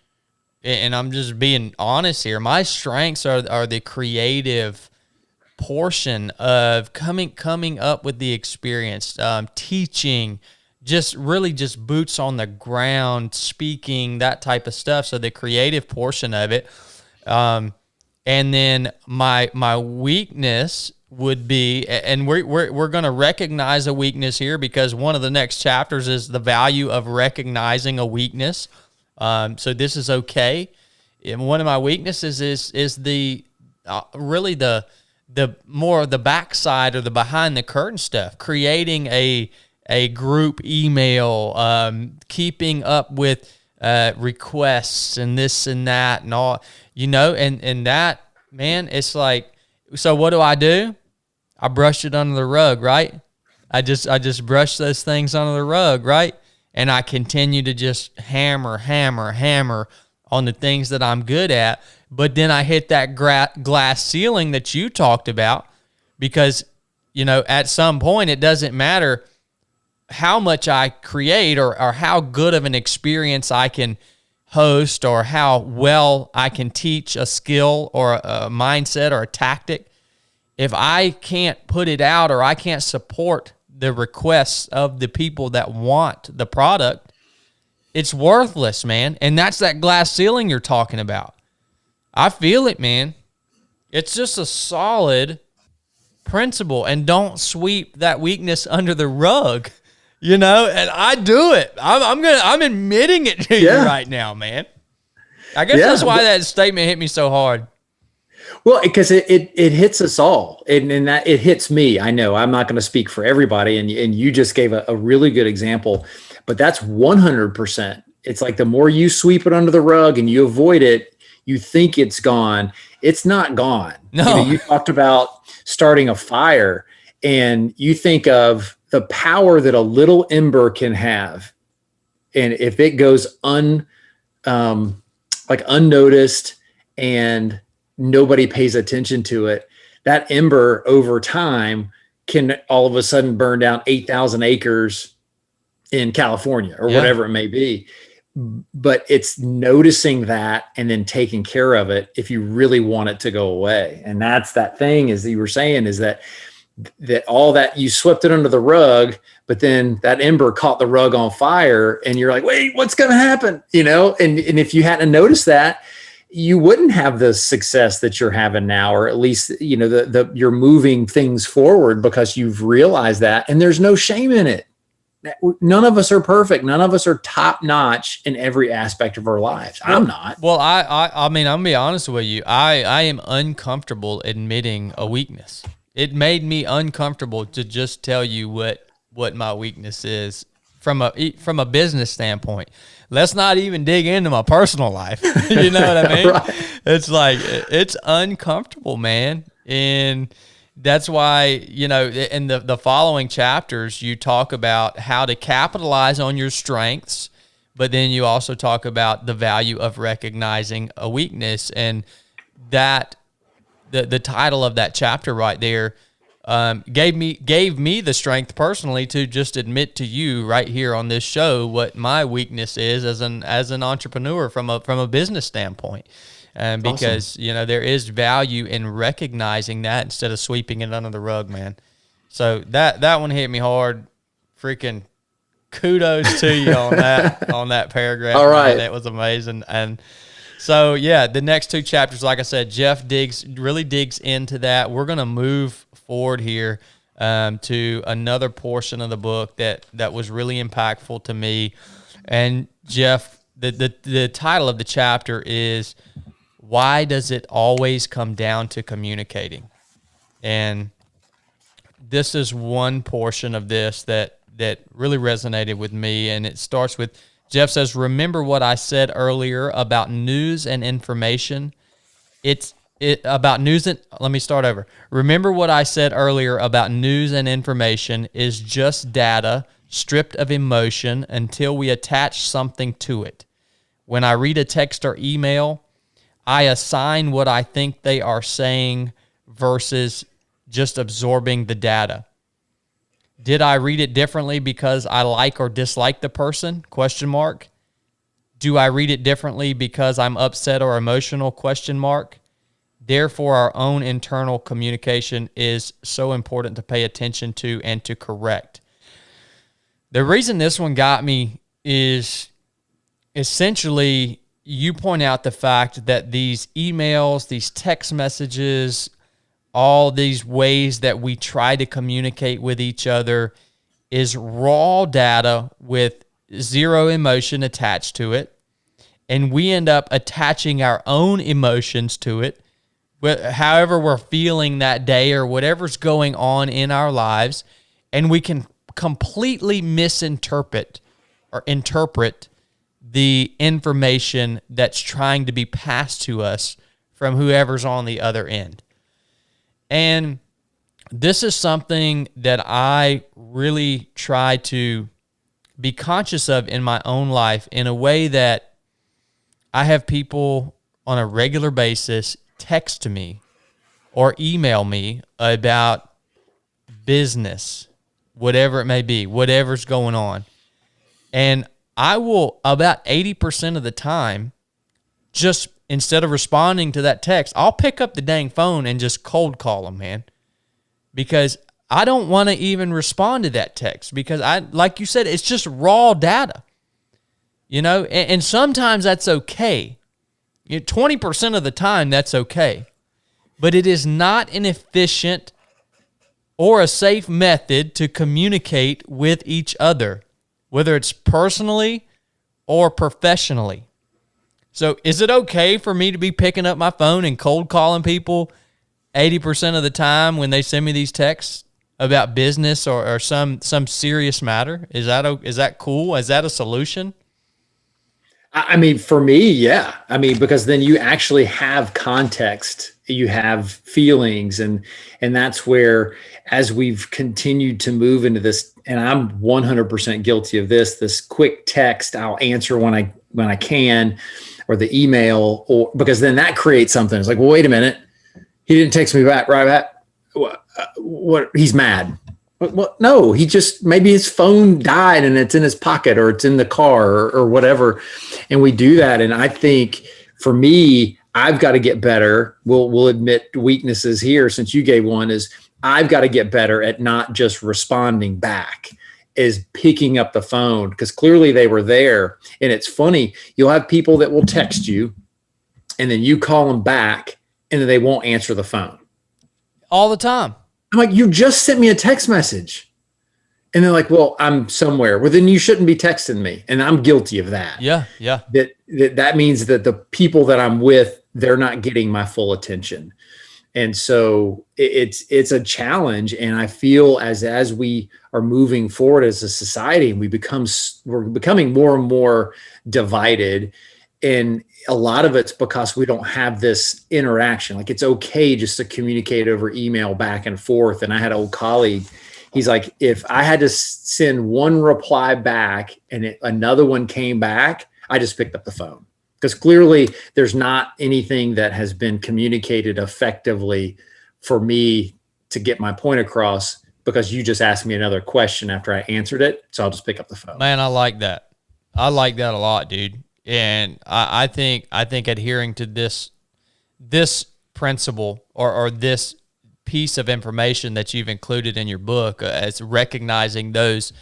and I'm just being honest here, my strengths are the creative portion of coming up with the experience, teaching, just boots on the ground, speaking, that type of stuff. So the creative portion of it. And then my weakness would be, and we're going to recognize a weakness here, because one of the next chapters is the value of recognizing a weakness. So this is okay. And one of my weaknesses is the really the more of the backside or the behind the curtain stuff, creating a group email, keeping up with requests and this and that and all, and that, man, it's like, so what do? I brushed it under the rug, right? I just brushed those things under the rug, right? And I continue to just hammer on the things that I'm good at. But then I hit that glass ceiling that you talked about, because, at some point it doesn't matter how much I create or how good of an experience I can host or how well I can teach a skill or a mindset or a tactic. If I can't put it out or I can't support the requests of the people that want the product, it's worthless, man. And that's that glass ceiling you're talking about. I feel it, man. It's just a solid principle, and don't sweep that weakness under the rug, and I do it. I'm admitting it to you right now, man. I guess that's why that statement hit me so hard. Well, because it hits us all, and that it hits me. I know I'm not going to speak for everybody, and you just gave a really good example, but that's 100%. It's like the more you sweep it under the rug and you avoid it, you think it's gone. It's not gone. No. You talked about starting a fire, and you think of the power that a little ember can have, and if it goes unnoticed and nobody pays attention to it, that ember over time can all of a sudden burn down 8,000 acres in California or whatever it may be. But it's noticing that and then taking care of it if you really want it to go away. And that's that thing, as you were saying, is that all that you swept it under the rug, but then that ember caught the rug on fire and you're like, wait, what's going to happen? And if you hadn't noticed that, you wouldn't have the success that you're having now, or at least, you're moving things forward because you've realized that, and there's no shame in it. None of us are perfect. None of us are top notch in every aspect of our lives. I'm not. Well, I mean, I'm gonna be honest with you. I am uncomfortable admitting a weakness. It made me uncomfortable to just tell you what my weakness is from a business standpoint. Let's not even dig into my personal life. You know what I mean? Right. It's like, it's uncomfortable, man. And that's why, in the following chapters, you talk about how to capitalize on your strengths, but then you also talk about the value of recognizing a weakness. And that the title of that chapter right there gave me the strength personally to just admit to you right here on this show what my weakness is as an entrepreneur from a business standpoint. Because, awesome. There is value in recognizing that instead of sweeping it under the rug, man. So that one hit me hard. Freaking kudos to you on that paragraph. All right. Man. That was amazing. And so, yeah, the next two chapters, like I said, Jeff really digs into that. We're going to move forward here to another portion of the book that was really impactful to me. And Jeff, the title of the chapter is, "Why Does It Always Come Down to Communicating?" And this is one portion of this that really resonated with me. And it starts with, Jeff says, "Remember what I said earlier about news and information? Let me start over. Remember what I said earlier about news and information is just data stripped of emotion until we attach something to it. When I read a text or email, I assign what I think they are saying versus just absorbing the data. Did I read it differently because I like or dislike the person? ? Do I read it differently because I'm upset or emotional ? Therefore, our own internal communication is so important to pay attention to and to correct." The reason this one got me is essentially you point out the fact that these emails, these text messages, all these ways that we try to communicate with each other is raw data with zero emotion attached to it. And we end up attaching our own emotions to it, however we're feeling that day or whatever's going on in our lives. And we can completely misinterpret or interpret the information that's trying to be passed to us from whoever's on the other end. And this is something that I really try to be conscious of in my own life in a way that I have people on a regular basis text me or email me about business, whatever it may be, whatever's going on. And I will, about 80% of the time, just instead of responding to that text, I'll pick up the dang phone and just cold call them, man. Because I don't want to even respond to that text because like you said, it's just raw data, and sometimes that's okay. 20% of the time, that's okay. But it is not an efficient or a safe method to communicate with each other, whether it's personally or professionally. So is it okay for me to be picking up my phone and cold calling people 80% of the time when they send me these texts about business or some serious matter? Is that cool? Is that a solution? I mean, for me, yeah. I mean, because then you actually have context, you have feelings, and that's where, as we've continued to move into this, and I'm 100% guilty of this quick text, I'll answer when I can, or the email, or because then that creates something. It's like, well, wait a minute, he didn't text me back right back. What? He's mad. Well, no, he just, maybe his phone died and it's in his pocket or it's in the car or whatever. And we do that. And I think for me, I've got to get better. We'll admit weaknesses here, since you gave one, is I've got to get better at not just responding back, is picking up the phone, because clearly they were there. And it's funny, you'll have people that will text you and then you call them back and then they won't answer the phone. All the time. I'm like, you just sent me a text message. And they're like, well, I'm somewhere. Well, then you shouldn't be texting me. And I'm guilty of that. Yeah. That means that the people that I'm with, they're not getting my full attention. And so it's a challenge. And I feel as we are moving forward as a society, we're becoming more and more divided. And a lot of it's because we don't have this interaction. Like, it's okay just to communicate over email back and forth. And I had an old colleague, he's like, if I had to send one reply back and another one came back, I just picked up the phone. Because clearly there's not anything that has been communicated effectively for me to get my point across, because you just asked me another question after I answered it. So I'll just pick up the phone. Man, I like that. I like that a lot, dude. And I think adhering to this principle or this piece of information that you've included in your book, as recognizing those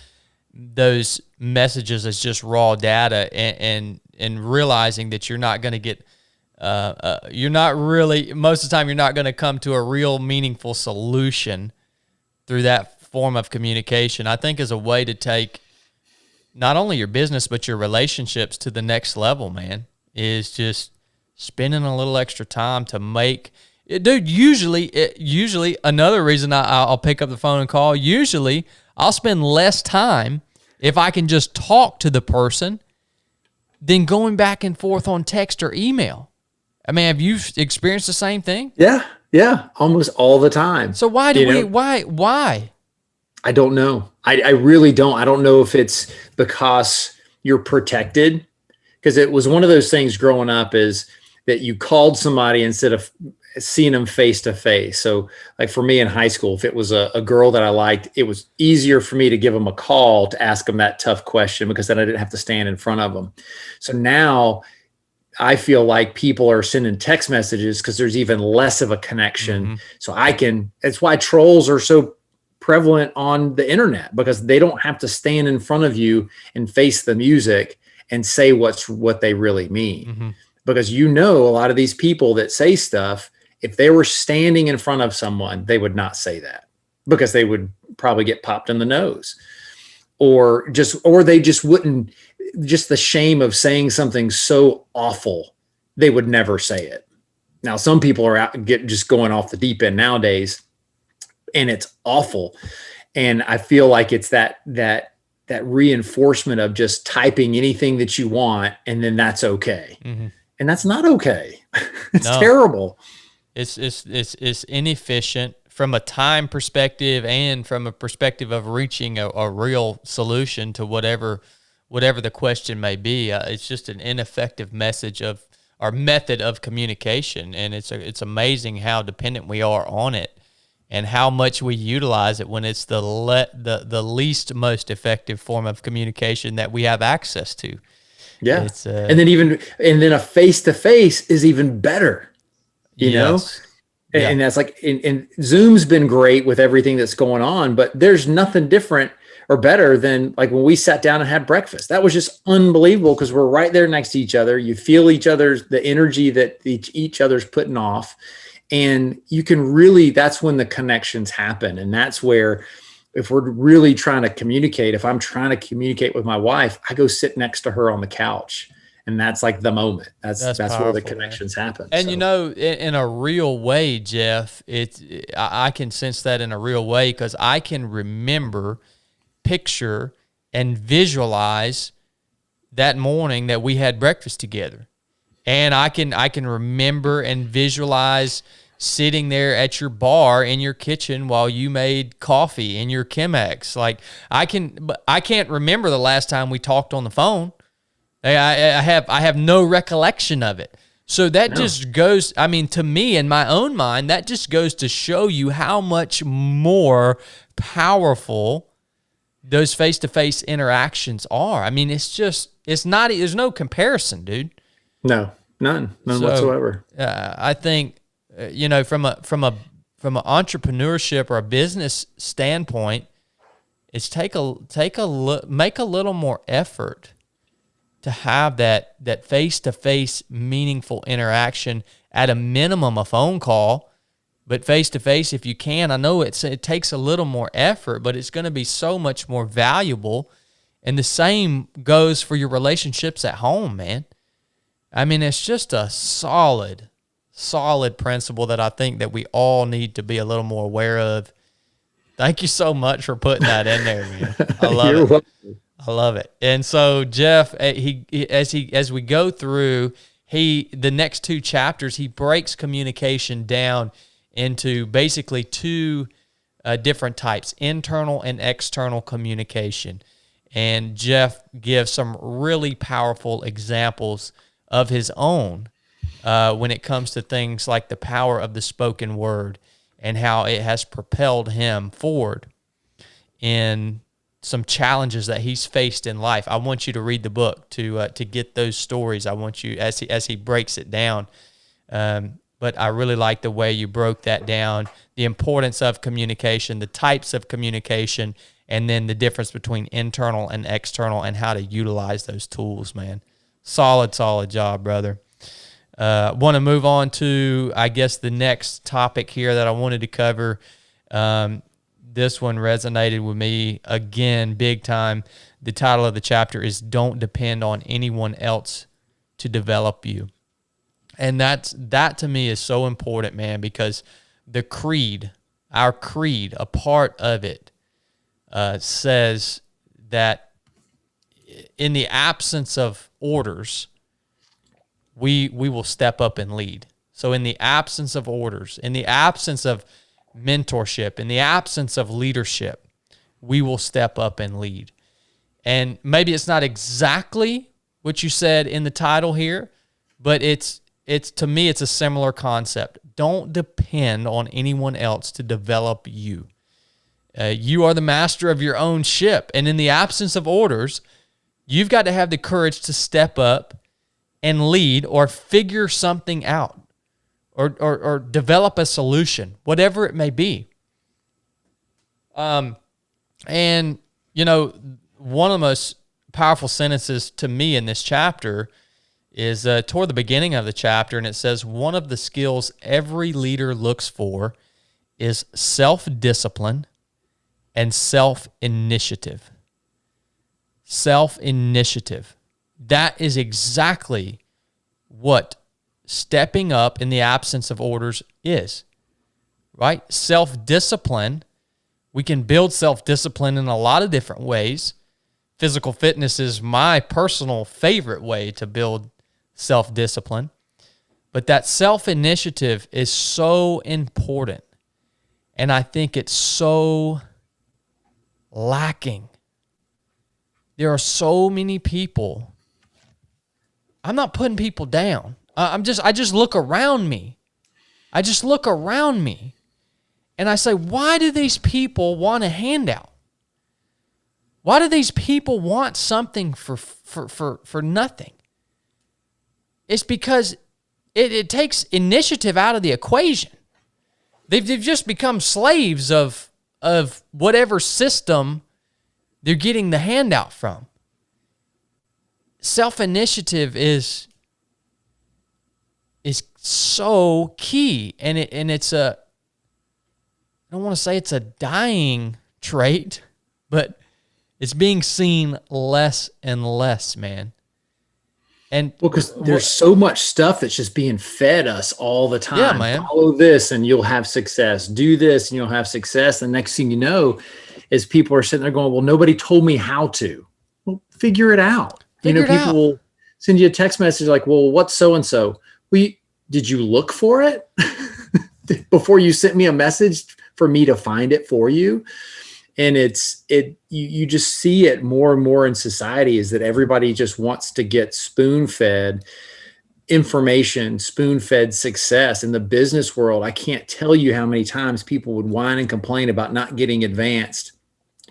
messages as just raw data, and realizing that you're not going to get you're not really, most of the time, you're not going to come to a real meaningful solution through that form of communication, I think is a way to take not only your business, but your relationships to the next level, man, is just spending a little extra time to make it. Dude, usually another reason I'll pick up the phone and call, usually I'll spend less time if I can just talk to the person than going back and forth on text or email. I mean, have you experienced the same thing? Yeah, almost all the time. So why? I don't know. I really don't. I don't know if it's because you're protected, because it was one of those things growing up, is that you called somebody instead of seeing them face to face. So like for me in high school, if it was a girl that I liked, it was easier for me to give them a call to ask them that tough question, because then I didn't have to stand in front of them. So now I feel like people are sending text messages because there's even less of a connection. Mm-hmm. So it's why trolls are so prevalent on the internet, because they don't have to stand in front of you and face the music and say what they really mean. Mm-hmm. Because a lot of these people that say stuff, if they were standing in front of someone, they would not say that, because they would probably get popped in the nose, or they just wouldn't, just the shame of saying something so awful, they would never say it. Now, some people are just going off the deep end nowadays, and it's awful. And I feel like it's that reinforcement of just typing anything that you want, and then that's okay. Mm-hmm. And that's not okay. It's terrible. It's inefficient from a time perspective and from a perspective of reaching a real solution to whatever the question may be. It's just an ineffective message of our method of communication, and it's amazing how dependent we are on it and how much we utilize it when it's the least most effective form of communication that we have access to. Yeah. And then a face-to-face is even better, you know? Yeah. And that's like, and Zoom's been great with everything that's going on, but there's nothing different or better than like when we sat down and had breakfast. That was just unbelievable because we're right there next to each other. You feel the energy that each other's putting off. And you can really, that's when the connections happen. And that's where, if we're really trying to communicate, if I'm trying to communicate with my wife, I go sit next to her on the couch. And that's like the moment. That's powerful, where the connections happen. And you know, in a real way, Jeff, I can sense that in a real way because I can remember, picture, and visualize that morning that we had breakfast together. And I can remember and visualize sitting there at your bar in your kitchen while you made coffee in your Chemex. Like I can't remember the last time we talked on the phone. I have no recollection of it. So that just goes, I mean, to me, in my own mind, that just goes to show you how much more powerful those face-to-face interactions are. I mean, there's no comparison, dude. No, none whatsoever. I think, you know, from an entrepreneurship or a business standpoint, it's make a little more effort to have that face-to-face meaningful interaction, at a minimum a phone call, but face-to-face if you can. I know it takes a little more effort, but it's going to be so much more valuable. And the same goes for your relationships at home, man. I mean, it's just a solid principle that I think that we all need to be a little more aware of. Thank you so much for putting that in there, man. I love it. Welcome. I love it. And so Jeff, as we go through, the next two chapters, he breaks communication down into basically two different types: internal and external communication. And Jeff gives some really powerful examples of his own when it comes to things like the power of the spoken word and how it has propelled him forward in some challenges that he's faced in life. I want you to read the book to get those stories. I want you, as he breaks it down. But I really like the way you broke that down, the importance of communication, the types of communication, and then the difference between internal and external and how to utilize those tools, man. Solid job, brother. Want to move on to, I guess, the next topic here that I wanted to cover. This one resonated with me again, big time. The title of the chapter is "Don't Depend on Anyone Else to Develop You." And that to me is so important, man, because our creed, a part of it, says that in the absence of orders, we will step up and lead. So in the absence of orders, in the absence of mentorship, in the absence of leadership, we will step up and lead. And maybe it's not exactly what you said in the title here, but it's to me, it's a similar concept. Don't depend on anyone else to develop you. You are the master of your own ship. And in the absence of orders, you've got to have the courage to step up and lead or figure something out or develop a solution, whatever it may be. And, you know, one of the most powerful sentences to me in this chapter is toward the beginning of the chapter, and it says, one of the skills every leader looks for is self-discipline and self-initiative. Self-initiative. That is exactly what stepping up in the absence of orders is, right? Self-discipline, we can build self-discipline in a lot of different ways. Physical fitness is my personal favorite way to build self-discipline. But that self-initiative is so important. And I think it's so lacking. There are so many people. I'm not putting people down. I just look around me. I just look around me and I say, why do these people want a handout? Why do these people want something for nothing? It's because it takes initiative out of the equation. They've just become slaves of whatever system they're getting the handout from. Self-initiative is so key, and it's I don't want to say it's a dying trait, but it's being seen less and less, man. And because there's so much stuff that's just being fed us all the time. Yeah, man. Follow this and you'll have success. Do this and you'll have success. The next thing you know is people are sitting there going, well, nobody told me how to. Well, figure it out. People will send you a text message like, well, what's so-and-so? Well, did you look for it before you sent me a message for me to find it for you? And you just see it more and more in society, is that everybody just wants to get spoon-fed information, spoon-fed success. In the business world, I can't tell you how many times people would whine and complain about not getting advanced,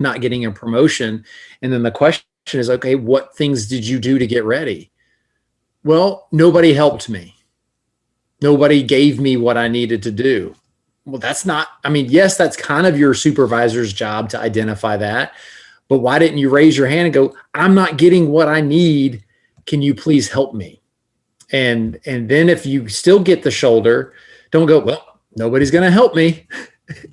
not getting a promotion. And then the question is, okay, what things did you do to get ready? Well, nobody helped me. Nobody gave me what I needed to do. Well, yes, that's kind of your supervisor's job to identify that. But why didn't you raise your hand and go, I'm not getting what I need. Can you please help me? And then if you still get the shoulder, don't go, well, nobody's going to help me.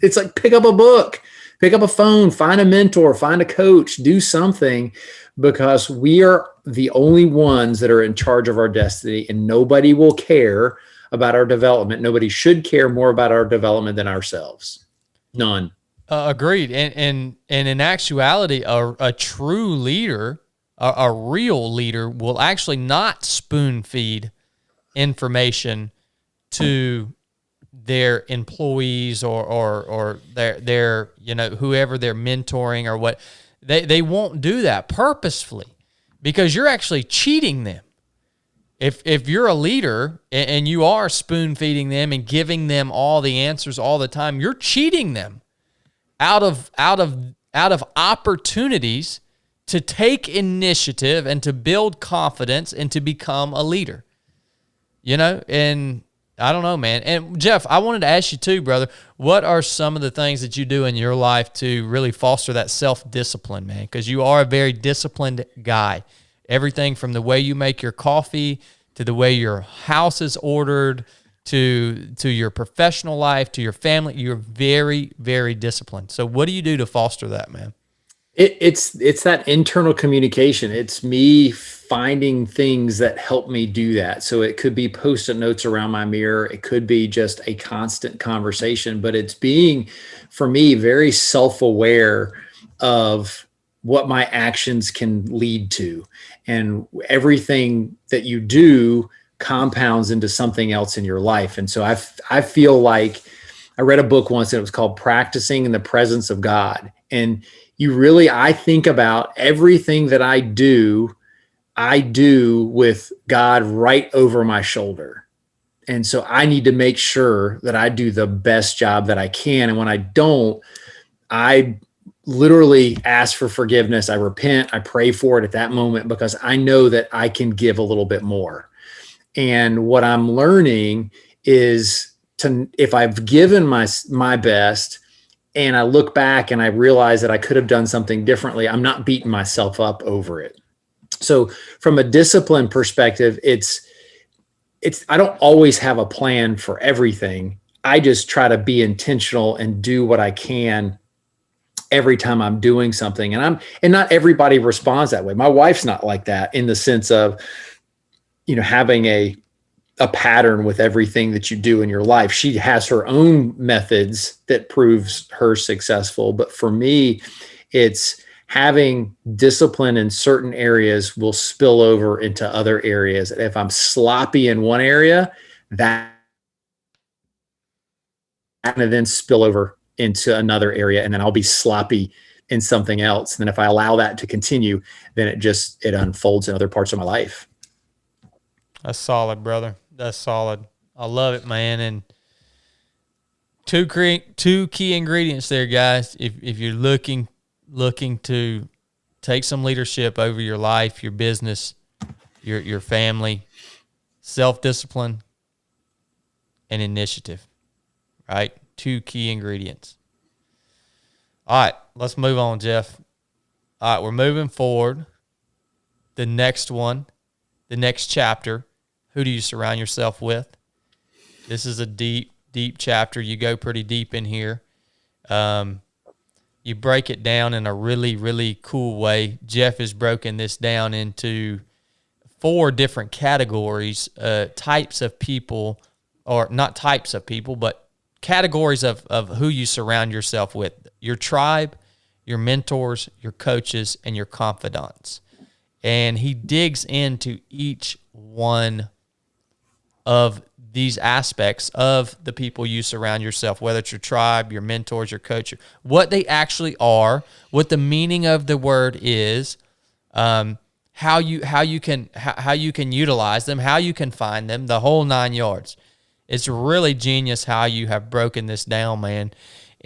It's like, pick up a book, pick up a phone, find a mentor, find a coach, do something, because we are the only ones that are in charge of our destiny, and nobody will care about our development. Nobody should care more about our development than ourselves. None. Agreed. And in actuality, a true leader, a real leader, will actually not spoon feed information to their employees or their whoever they're mentoring or what. They won't do that purposefully, because you're actually cheating them. If you're a leader and you are spoon feeding them and giving them all the answers all the time, you're cheating them out of opportunities to take initiative and to build confidence and to become a leader. And I don't know, man. And Jeff, I wanted to ask you too, brother, what are some of the things that you do in your life to really foster that self-discipline, man? Because you are a very disciplined guy. Everything from the way you make your coffee to the way your house is ordered to your professional life to your family, you're very, very disciplined. So what do you do to foster that, man? It's that internal communication. It's me finding things that help me do that. So it could be Post-it notes around my mirror. It could be just a constant conversation, but it's being, for me, very self-aware of what my actions can lead to. And everything that you do compounds into something else in your life. And so I feel like I read a book once and it was called Practicing in the Presence of God. And I think about everything that I do with God right over my shoulder. And so I need to make sure that I do the best job that I can. And when I don't, I literally ask for forgiveness. I repent. I pray for it at that moment, because I know that I can give a little bit more. And what I'm learning is if I've given my best and I look back and I realize that I could have done something differently, I'm not beating myself up over it. So from a discipline perspective, I don't always have a plan for everything. I just try to be intentional and do what I can every time I'm doing something. And not everybody responds that way. My wife's not like that, in the sense of, having a pattern with everything that you do in your life. She has her own methods that proves her successful. But for me, it's having discipline in certain areas will spill over into other areas. If I'm sloppy in one area, that and then spill over into another area, and then I'll be sloppy in something else. And then if I allow that to continue, then it unfolds in other parts of my life. That's solid, brother. That's solid. I love it, man. And two key ingredients there, guys. If you're looking to take some leadership over your life, your business, your family, self-discipline, and initiative, right? Two key ingredients. All right, let's move on, Jeff. All right, we're moving forward. The next one, the next chapter, who do you surround yourself with? This is a deep, deep chapter. You go pretty deep in here. You break it down in a really, really cool way. Jeff has broken this down into 4 different categories, types of people, or not types of people, but categories of who you surround yourself with. Your tribe, your mentors, your coaches, and your confidants. And he digs into each one of these aspects of the people you surround yourself, whether it's your tribe, your mentors, your coach, what they actually are, what the meaning of the word is, how you can utilize them, how you can find them, the whole 9 yards. It's really genius how you have broken this down, man.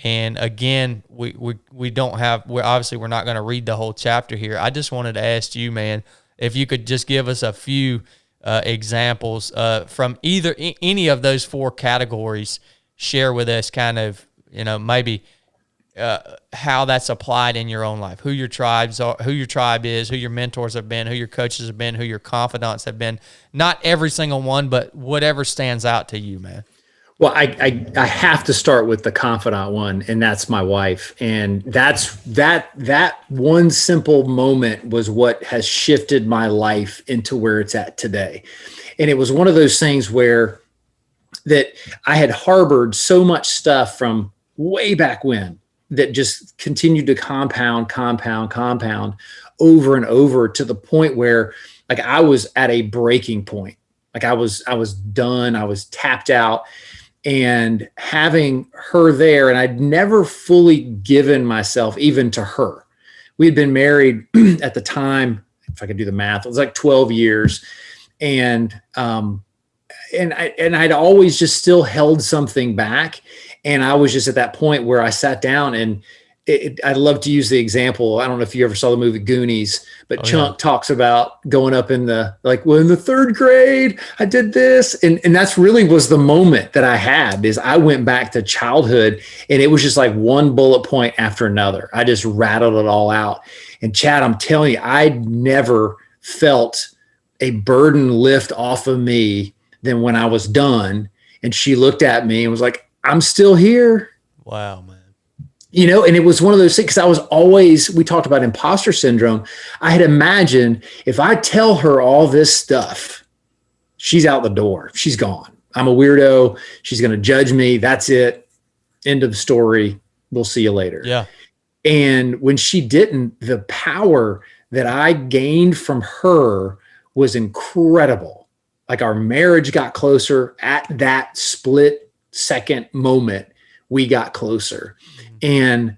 And again, we're obviously not going to read the whole chapter here. I just wanted to ask you, man, if you could just give us a few examples from any of those 4 categories. Share with us kind of, maybe how that's applied in your own life, who your tribe is, who your mentors have been, who your coaches have been, who your confidants have been. Not every single one, but whatever stands out to you, man. Well, I have to start with the confidant one, and that's my wife. And that one simple moment was what has shifted my life into where it's at today. And it was one of those things where that I had harbored so much stuff from way back when that just continued to compound over and over, to the point where like I was at a breaking point. Like I was done. I was tapped out. And having her there, and I'd never fully given myself even to her. We had been married at the time, if I could do the math, it was like 12 years. And I'd always just still held something back. And I was just at that point where I sat down, and I love to use the example. I don't know if you ever saw the movie Goonies, but Chunk talks about going up in the 3rd grade, I did this. And that's really was the moment that I had, is I went back to childhood, and it was just like one bullet point after another. I just rattled it all out. And Chad, I'm telling you, I never felt a burden lift off of me than when I was done. And she looked at me and was like, I'm still here. Wow, man. And it was one of those things, because we talked about imposter syndrome. I had imagined if I tell her all this stuff, she's out the door. She's gone. I'm a weirdo. She's going to judge me. That's it. End of story. We'll see you later. Yeah. And when she didn't, the power that I gained from her was incredible. Like our marriage got closer at that split second moment. We got closer. And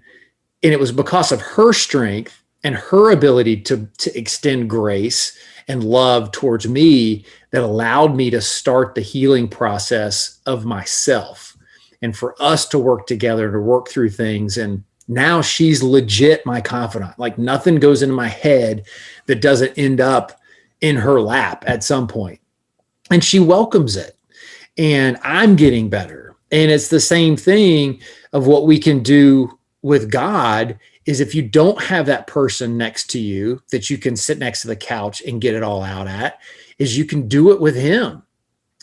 it was because of her strength and her ability to extend grace and love towards me that allowed me to start the healing process of myself, and for us to work together to work through things. And now she's legit my confidant. Like nothing goes into my head that doesn't end up in her lap at some point. And she welcomes it. And I'm getting better. And it's the same thing of what we can do with God, is if you don't have that person next to you that you can sit next to the couch and get it all out at, is you can do it with him.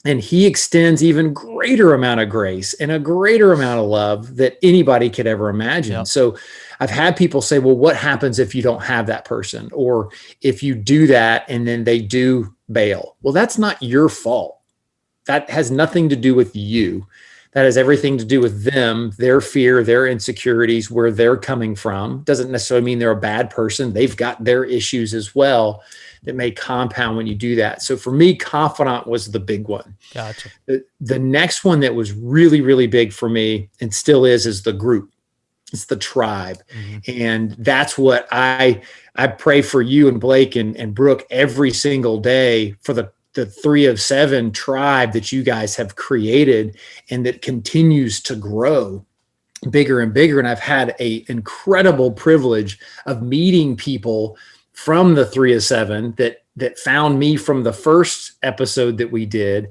And he extends even greater amount of grace and a greater amount of love that anybody could ever imagine. Yep. So I've had people say, well, what happens if you don't have that person? Or if you do that and then they do bail? Well, that's not your fault. That has nothing to do with you. That has everything to do with them, their fear, their insecurities, where they're coming from. Doesn't necessarily mean they're a bad person. They've got their issues as well that may compound when you do that. So for me, confidant was the big one. Gotcha. The next one that was really, really big for me, and still is the group. It's the tribe. Mm-hmm. And that's what I pray for you and Blake and Brooke every single day, for the 3 of 7 tribe that you guys have created and that continues to grow bigger and bigger. And I've had a incredible privilege of meeting people from the 3 of 7 that found me from the first episode that we did,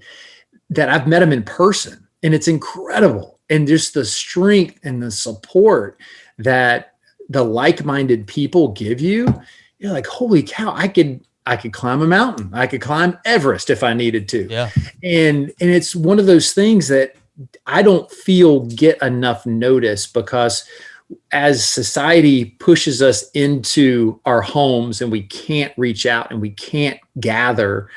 that I've met them in person. And it's incredible. And just the strength and the support that the like-minded people give you, you're like, holy cow, I could climb a mountain. I could climb Everest if I needed to. Yeah. And it's one of those things that I don't feel get enough notice, because as society pushes us into our homes and we can't reach out and we can't gather,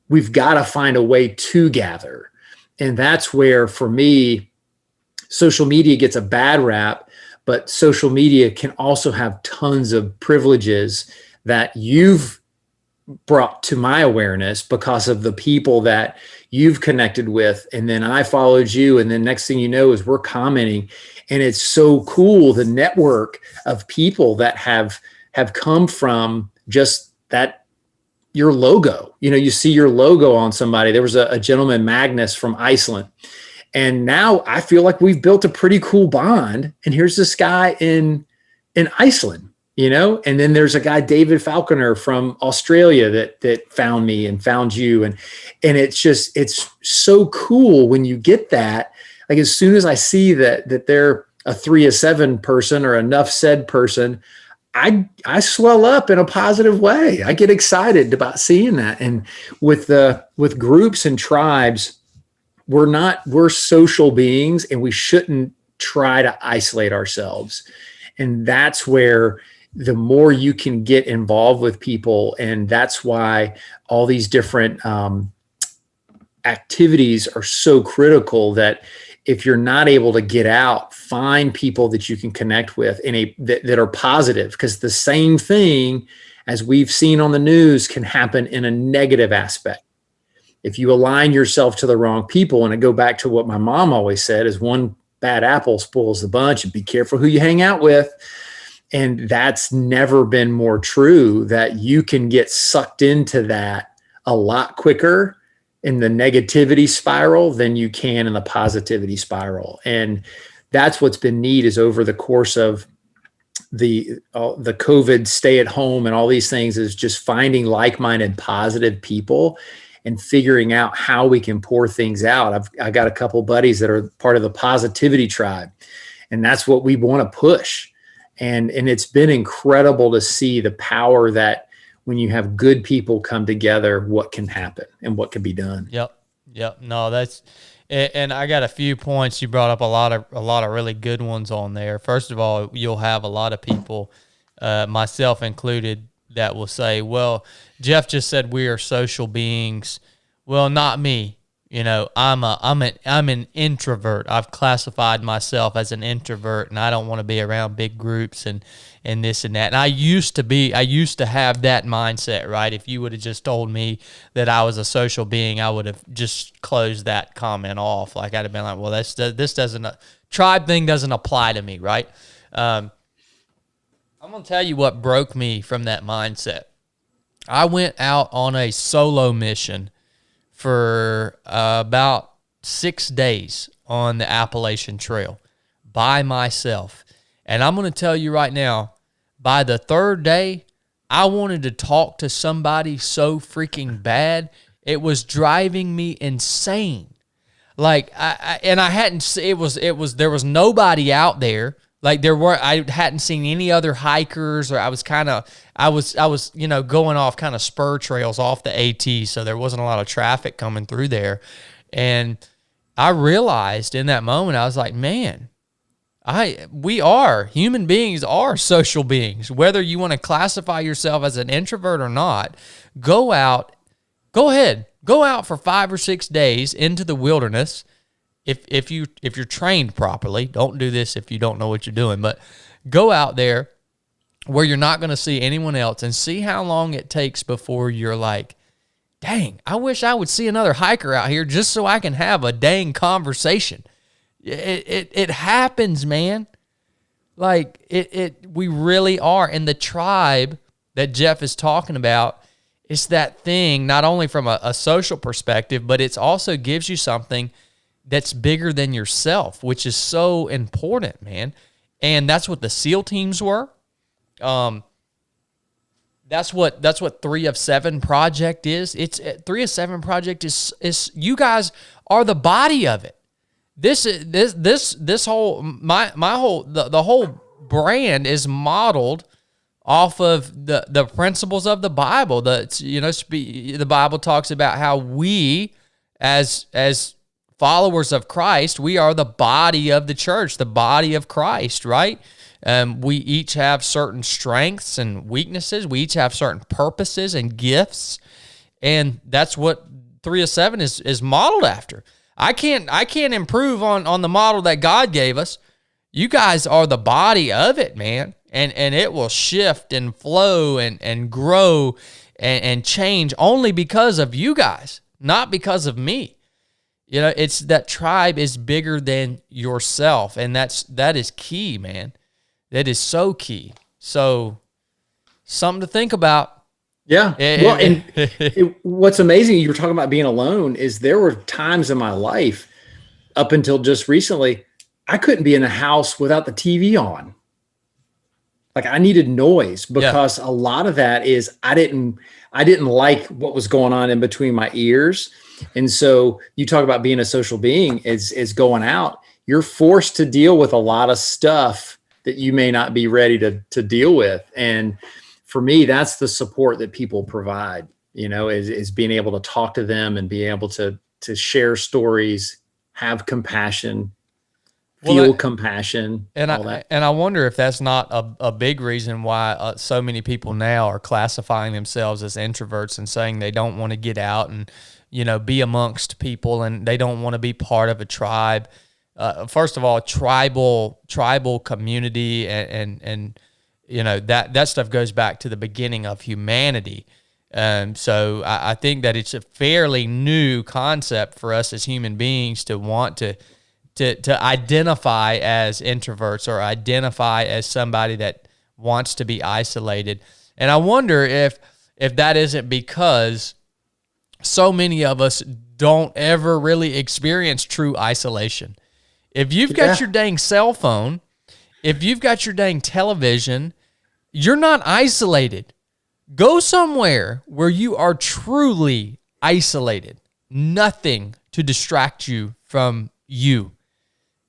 we've got to find a way to gather. And that's where, for me, social media gets a bad rap, but social media can also have tons of privileges that you've brought to my awareness because of the people that you've connected with. And then I followed you. And then next thing you know is we're commenting. And it's so cool, the network of people that have come from just that, your logo. You know, you see your logo on somebody. There was a gentleman, Magnus, from Iceland. And now I feel like we've built a pretty cool bond. And here's this guy in Iceland, you know, and then there's a guy, David Falconer from Australia, that found me and found you. And it's so cool when you get that. Like, as soon as I see that they're a 3 of 7 person or a Nuff Said person, I swell up in a positive way. I get excited about seeing that. And with groups and tribes, we're social beings, and we shouldn't try to isolate ourselves. And that's where the more you can get involved with people. And that's why all these different activities are so critical, that if you're not able to get out, find people that you can connect with that are positive, because the same thing as we've seen on the news can happen in a negative aspect. If you align yourself to the wrong people, and I go back to what my mom always said, is one bad apple spoils the bunch, and be careful who you hang out with. And that's never been more true, that you can get sucked into that a lot quicker in the negativity spiral than you can in the positivity spiral. And that's what's been neat, is over the course of the COVID stay at home and all these things, is just finding like-minded positive people and figuring out how we can pour things out. I got a couple buddies that are part of the positivity tribe, and that's what we want to push. And it's been incredible to see the power that when you have good people come together, what can happen and what can be done. Yep. No, and I got a few points. You brought up a lot of really good ones on there. First of all, you'll have a lot of people, myself included, that will say, well, Jeff just said we are social beings. Well, not me. You know, I'm an introvert. I've classified myself as an introvert, and I don't want to be around big groups and this and that. And I used to have that mindset, right? If you would have just told me that I was a social being, I would have just closed that comment off. Like, I'd have been like, well, this doesn't, tribe thing doesn't apply to me, right? I'm going to tell you what broke me from that mindset. I went out on a solo mission for about 6 days on the Appalachian Trail by myself. And I'm going to tell you right now, by the third day, I wanted to talk to somebody so freaking bad, it was driving me insane. Like, there was nobody out there. Like, I hadn't seen any other hikers, or I was going off kind of spur trails off the AT, so there wasn't a lot of traffic coming through there. And I realized in that moment, I was like, man, human beings are social beings. Whether you want to classify yourself as an introvert or not, go out for 5 or 6 days into the wilderness. If you're trained properly, don't do this if you don't know what you're doing, but go out there where you're not going to see anyone else and see how long it takes before you're like, dang, I wish I would see another hiker out here just so I can have a dang conversation. It happens, man. Like we really are. And the tribe that Jeff is talking about, it's that thing, not only from a social perspective, but it's also gives you something that's bigger than yourself, which is so important, man. And that's what the SEAL teams were. That's what 3 of 7 project is. It's 3 of 7 project is you guys are the body of it. This whole my whole the whole brand is modeled off of the principles of the Bible. The Bible talks about how we as followers of Christ, we are the body of the church, the body of Christ, right? We each have certain strengths and weaknesses. We each have certain purposes and gifts, and that's what 3 of 7 is modeled after. I can't improve on the model that God gave us. You guys are the body of it, man, and it will shift and flow and grow and change only because of you guys, not because of me. It's that tribe is bigger than yourself, and that is key, man. That is so key. So something to think about. Yeah. What's amazing, you were talking about being alone, is there were times in my life up until just recently, I couldn't be in a house without the TV on. Like I needed noise because a lot of that is I didn't like what was going on in between my ears. And so you talk about being a social being is going out. You're forced to deal with a lot of stuff that you may not be ready to deal with. And for me, that's the support that people provide, is being able to talk to them and be able to share stories, have compassion, feel compassion, and all that. And I wonder if that's not a big reason why so many people now are classifying themselves as introverts and saying they don't want to get out and, be amongst people, and they don't want to be part of a tribe. First of all, tribal community and that stuff goes back to the beginning of humanity. So I think that it's a fairly new concept for us as human beings to want to identify as introverts or identify as somebody that wants to be isolated. And I wonder if that isn't because so many of us don't ever really experience true isolation. If you've got your dang cell phone, if you've got your dang television, you're not isolated. Go somewhere where you are truly isolated. Nothing to distract you from you.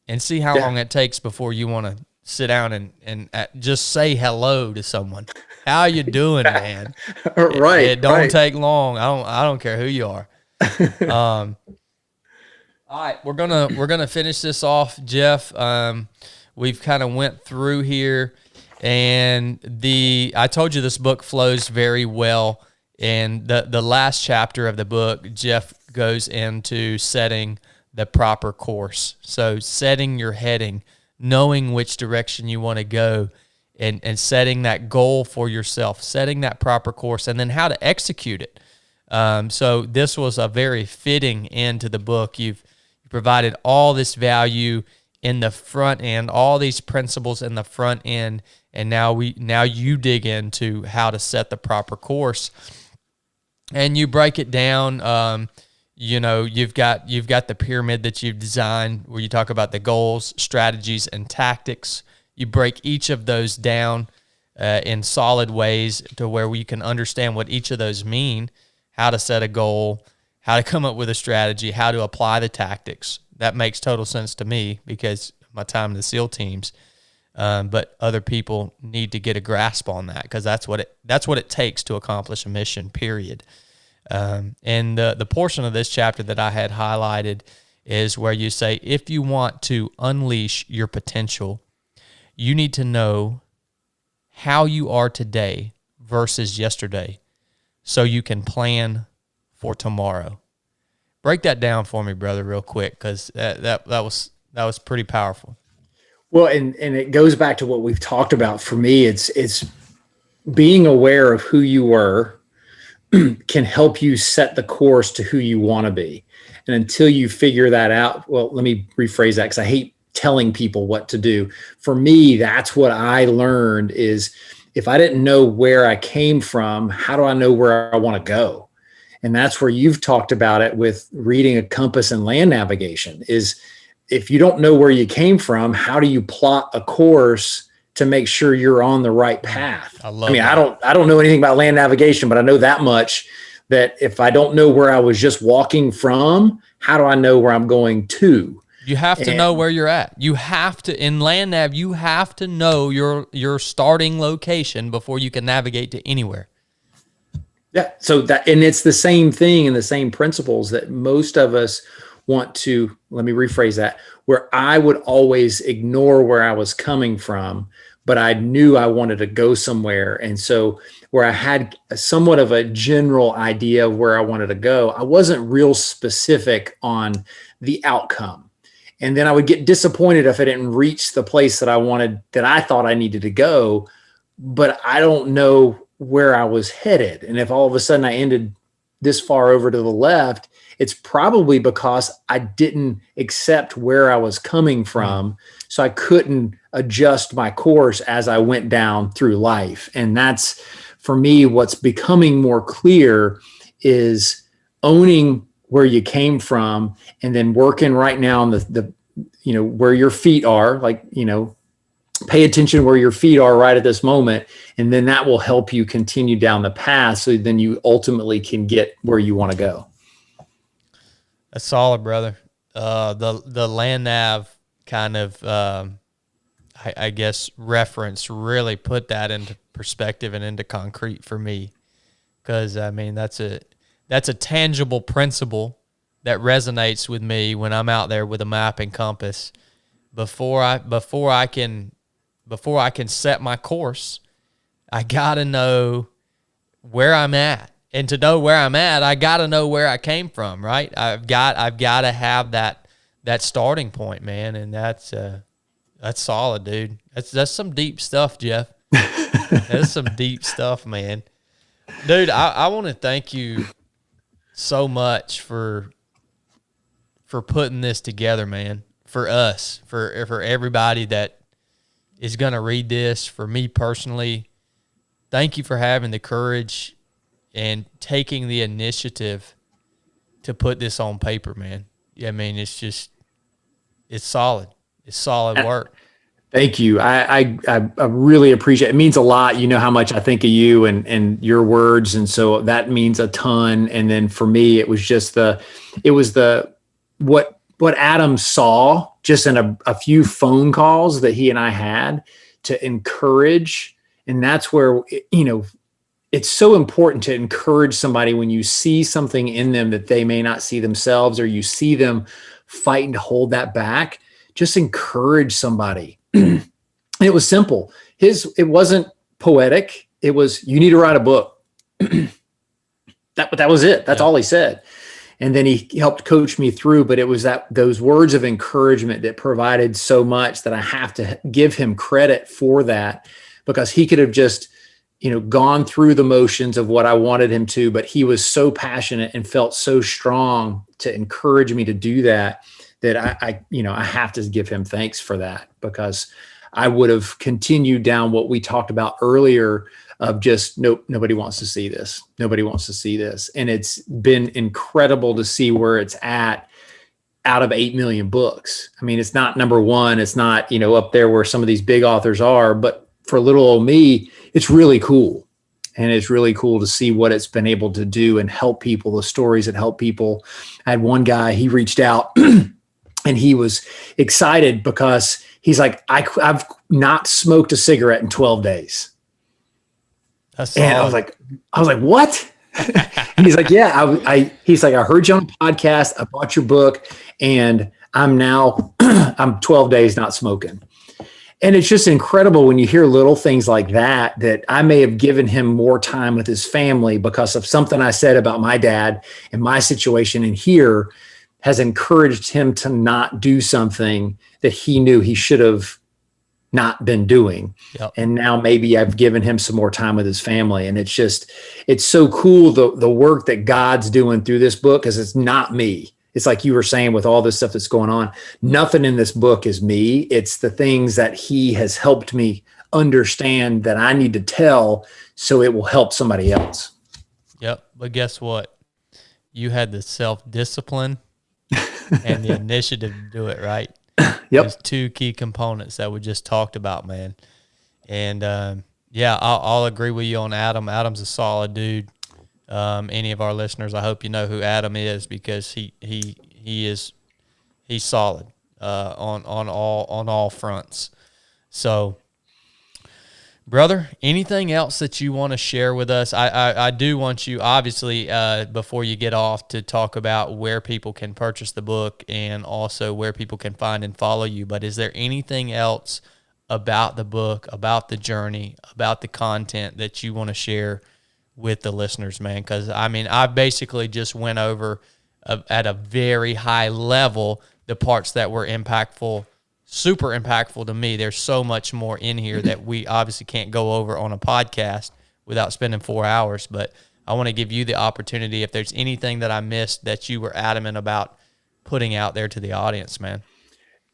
And see how long it takes before you want to sit down and just say hello to someone. How you doing, man? Right. It don't take long. I don't care who you are. All right, we're gonna finish this off, Jeff. We've kind of went through here, and I told you this book flows very well. And the last chapter of the book, Jeff goes into setting the proper course. So setting your heading, knowing which direction you want to go, and setting that goal for yourself, setting that proper course, and then how to execute it. So this was a very fitting end to the book. You've provided all this value in the front end, all these principles in the front end, and now you dig into how to set the proper course, and you break it down. You've got the pyramid that you've designed where you talk about the goals, strategies, and tactics. You break each of those down in solid ways to where you can understand what each of those mean, how to set a goal, how to come up with a strategy, how to apply the tactics. That makes total sense to me because of my time in the SEAL teams. But other people need to get a grasp on that because that's what it takes to accomplish a mission, period. And the portion of this chapter that I had highlighted is where you say, if you want to unleash your potential, you need to know how you are today versus yesterday so you can plan for tomorrow. Break that down for me, brother, real quick, because that was pretty powerful. Well, and it goes back to what we've talked about. For me, it's being aware of who you were can help you set the course to who you want to be. And until you figure that out, well, let me rephrase that because I hate telling people what to do. For me, that's what I learned is if I didn't know where I came from, how do I know where I want to go? And that's where you've talked about it with reading a compass and land navigation is if you don't know where you came from, how do you plot a course to make sure you're on the right path? I mean, that. I don't know anything about land navigation, but I know that much that if I don't know where I was just walking from, how do I know where I'm going to? You have to know where you're at. You have to, in land nav, you have to know your starting location before you can navigate to anywhere. Yeah. So that, and it's the same thing and the same principles that most of us want to, let me rephrase that, where I would always ignore where I was coming from, but I knew I wanted to go somewhere. And so where I had somewhat of a general idea of where I wanted to go, I wasn't real specific on the outcome. And then I would get disappointed if I didn't reach the place that I wanted, that I thought I needed to go, but I don't know where I was headed. And if all of a sudden I ended this far over to the left, it's probably because I didn't accept where I was coming from. So I couldn't adjust my course as I went down through life. And that's, for me, what's becoming more clear is owning where you came from and then working right now on the where your feet are, like, pay attention where your feet are right at this moment. And then that will help you continue down the path. So then you ultimately can get where you want to go. That's solid, brother. The land nav kind of, I guess, reference really put that into perspective and into concrete for me. Because, I mean, that's a tangible principle that resonates with me when I'm out there with a map and compass. Before I can set my course, I gotta know where I'm at, and to know where I'm at, I gotta know where I came from. Right? I've got to have that starting point, man, and that's solid, dude. That's some deep stuff, Jeff. That's some deep stuff, man. Dude, I want to thank you so much for putting this together, man. For us, for everybody that is going to read this, for me personally, thank you for having the courage and taking the initiative to put this on paper, man. I mean, it's solid. It's solid work. Thank you. I really appreciate it. It means a lot. You know how much I think of you and your words. And so that means a ton. And then for me, it was just what Adam saw just in a few phone calls that he and I had to encourage. And that's where, it's so important to encourage somebody when you see something in them that they may not see themselves, or you see them fighting to hold that back. Just encourage somebody. It was simple. It wasn't poetic. It was, you need to write a book. That was it. That's all he said. And then he helped coach me through, but it was those words of encouragement that provided so much that I have to give him credit for that, because he could have just, gone through the motions of what I wanted him to, but he was so passionate and felt so strong to encourage me to do that I have to give him thanks for that, because I would have continued down what we talked about earlier of just, nope, nobody wants to see this. Nobody wants to see this. And it's been incredible to see where it's at out of 8 million books. I mean, it's not number one. It's not, up there where some of these big authors are, but for little old me, it's really cool. And it's really cool to see what it's been able to do and help people, the stories that help people. I had one guy, he reached out and he was excited because he's like, I've not smoked a cigarette in 12 days. And I was like, what? And he's like, yeah, he's like, I heard you on a podcast. I bought your book and I'm 12 days not smoking. And it's just incredible when you hear little things like that I may have given him more time with his family because of something I said about my dad and my situation in here has encouraged him to not do something that he knew he should have not been doing. Yep. And now maybe I've given him some more time with his family. And it's so cool, the work that God's doing through this book, because it's not me. It's like you were saying with all this stuff that's going on, nothing in this book is me. It's the things that he has helped me understand that I need to tell so it will help somebody else. Yep. But guess what? You had the self-discipline and the initiative to do it, right? Yep. There's two key components that we just talked about, man. And yeah, I'll agree with you on Adam. Adam's a solid dude. Any of our listeners, I hope you know who Adam is, because he's solid on all fronts. So, brother, anything else that you want to share with us? I do want you, obviously, before you get off, to talk about where people can purchase the book and also where people can find and follow you. But is there anything else about the book, about the journey, about the content that you want to share with the listeners, man? Because, I mean, I basically just went over at a very high level the parts that were impactful, super impactful to me. There's so much more in here that we obviously can't go over on a podcast without spending 4 hours. But I want to give you the opportunity, if there's anything that I missed that you were adamant about putting out there to the audience, man.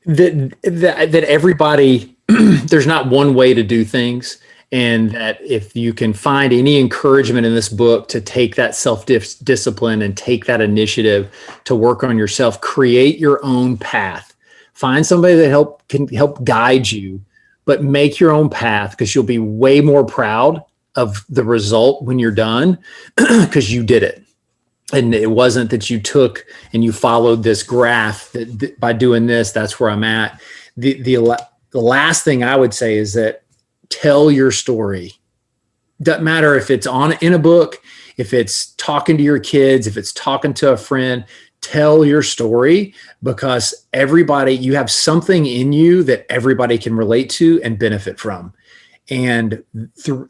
That everybody, there's not one way to do things. And that if you can find any encouragement in this book to take that self-discipline and take that initiative to work on yourself, create your own path. Find somebody that can help guide you, but make your own path, because you'll be way more proud of the result when you're done because you did it. And it wasn't that you took and you followed this graph that by doing this, that's where I'm at. The last thing I would say is that tell your story. Doesn't matter if it's in a book, if it's talking to your kids, if it's talking to a friend, tell your story, because you have something in you that everybody can relate to and benefit from. And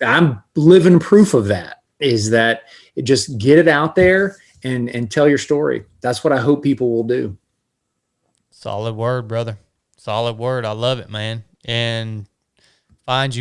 I'm living proof of that, is that just get it out there and tell your story. That's what I hope people will do. Solid word, brother. Solid word. I love it, man. And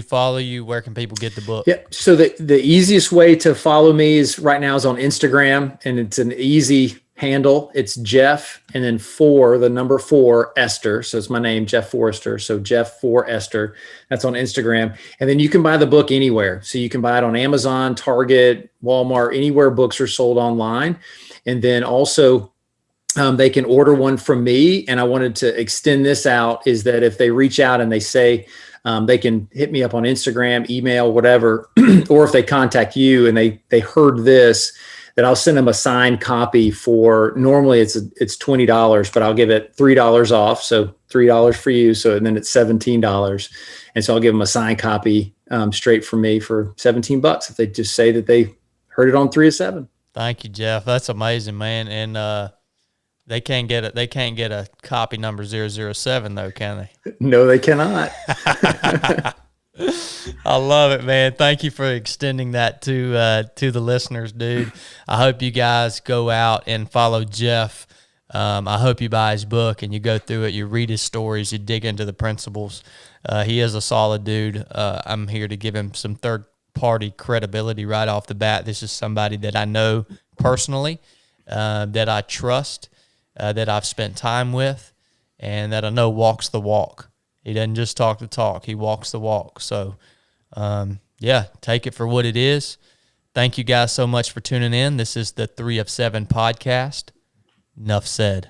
follow you, where can people get the book? Yeah. So the easiest way to follow me is right now is on Instagram, and it's an easy handle. It's Jeff and then the number 4 Esther. So it's my name, Jeff Forrester. So Jeff Esther. That's on Instagram. And then you can buy the book anywhere. So you can buy it on Amazon, Target, Walmart, anywhere books are sold online. And then also they can order one from me. And I wanted to extend this out, is that if they reach out and they say, they can hit me up on Instagram, email, whatever, or if they contact you and they heard this, that I'll send them a signed copy for, normally it's $20, but I'll give it $3 off. So $3 for you. So, and then it's $17. And so I'll give them a signed copy straight from me for $17 if they just say that they heard it on 3 of 7. Thank you, Jeff. That's amazing, man. And they can't get a copy number 007 though, can they? No, they cannot. I love it, man. Thank you for extending that to the listeners, dude. I hope you guys go out and follow Jeff. I hope you buy his book and you go through it, you read his stories, you dig into the principles. He is a solid dude. I'm here to give him some third-party credibility right off the bat. This is somebody that I know personally, that I trust, that I've spent time with, and that I know walks the walk. He doesn't just talk the talk. He walks the walk. So, yeah, take it for what it is. Thank you guys so much for tuning in. This is the 3 of 7 podcast. Nuff Said.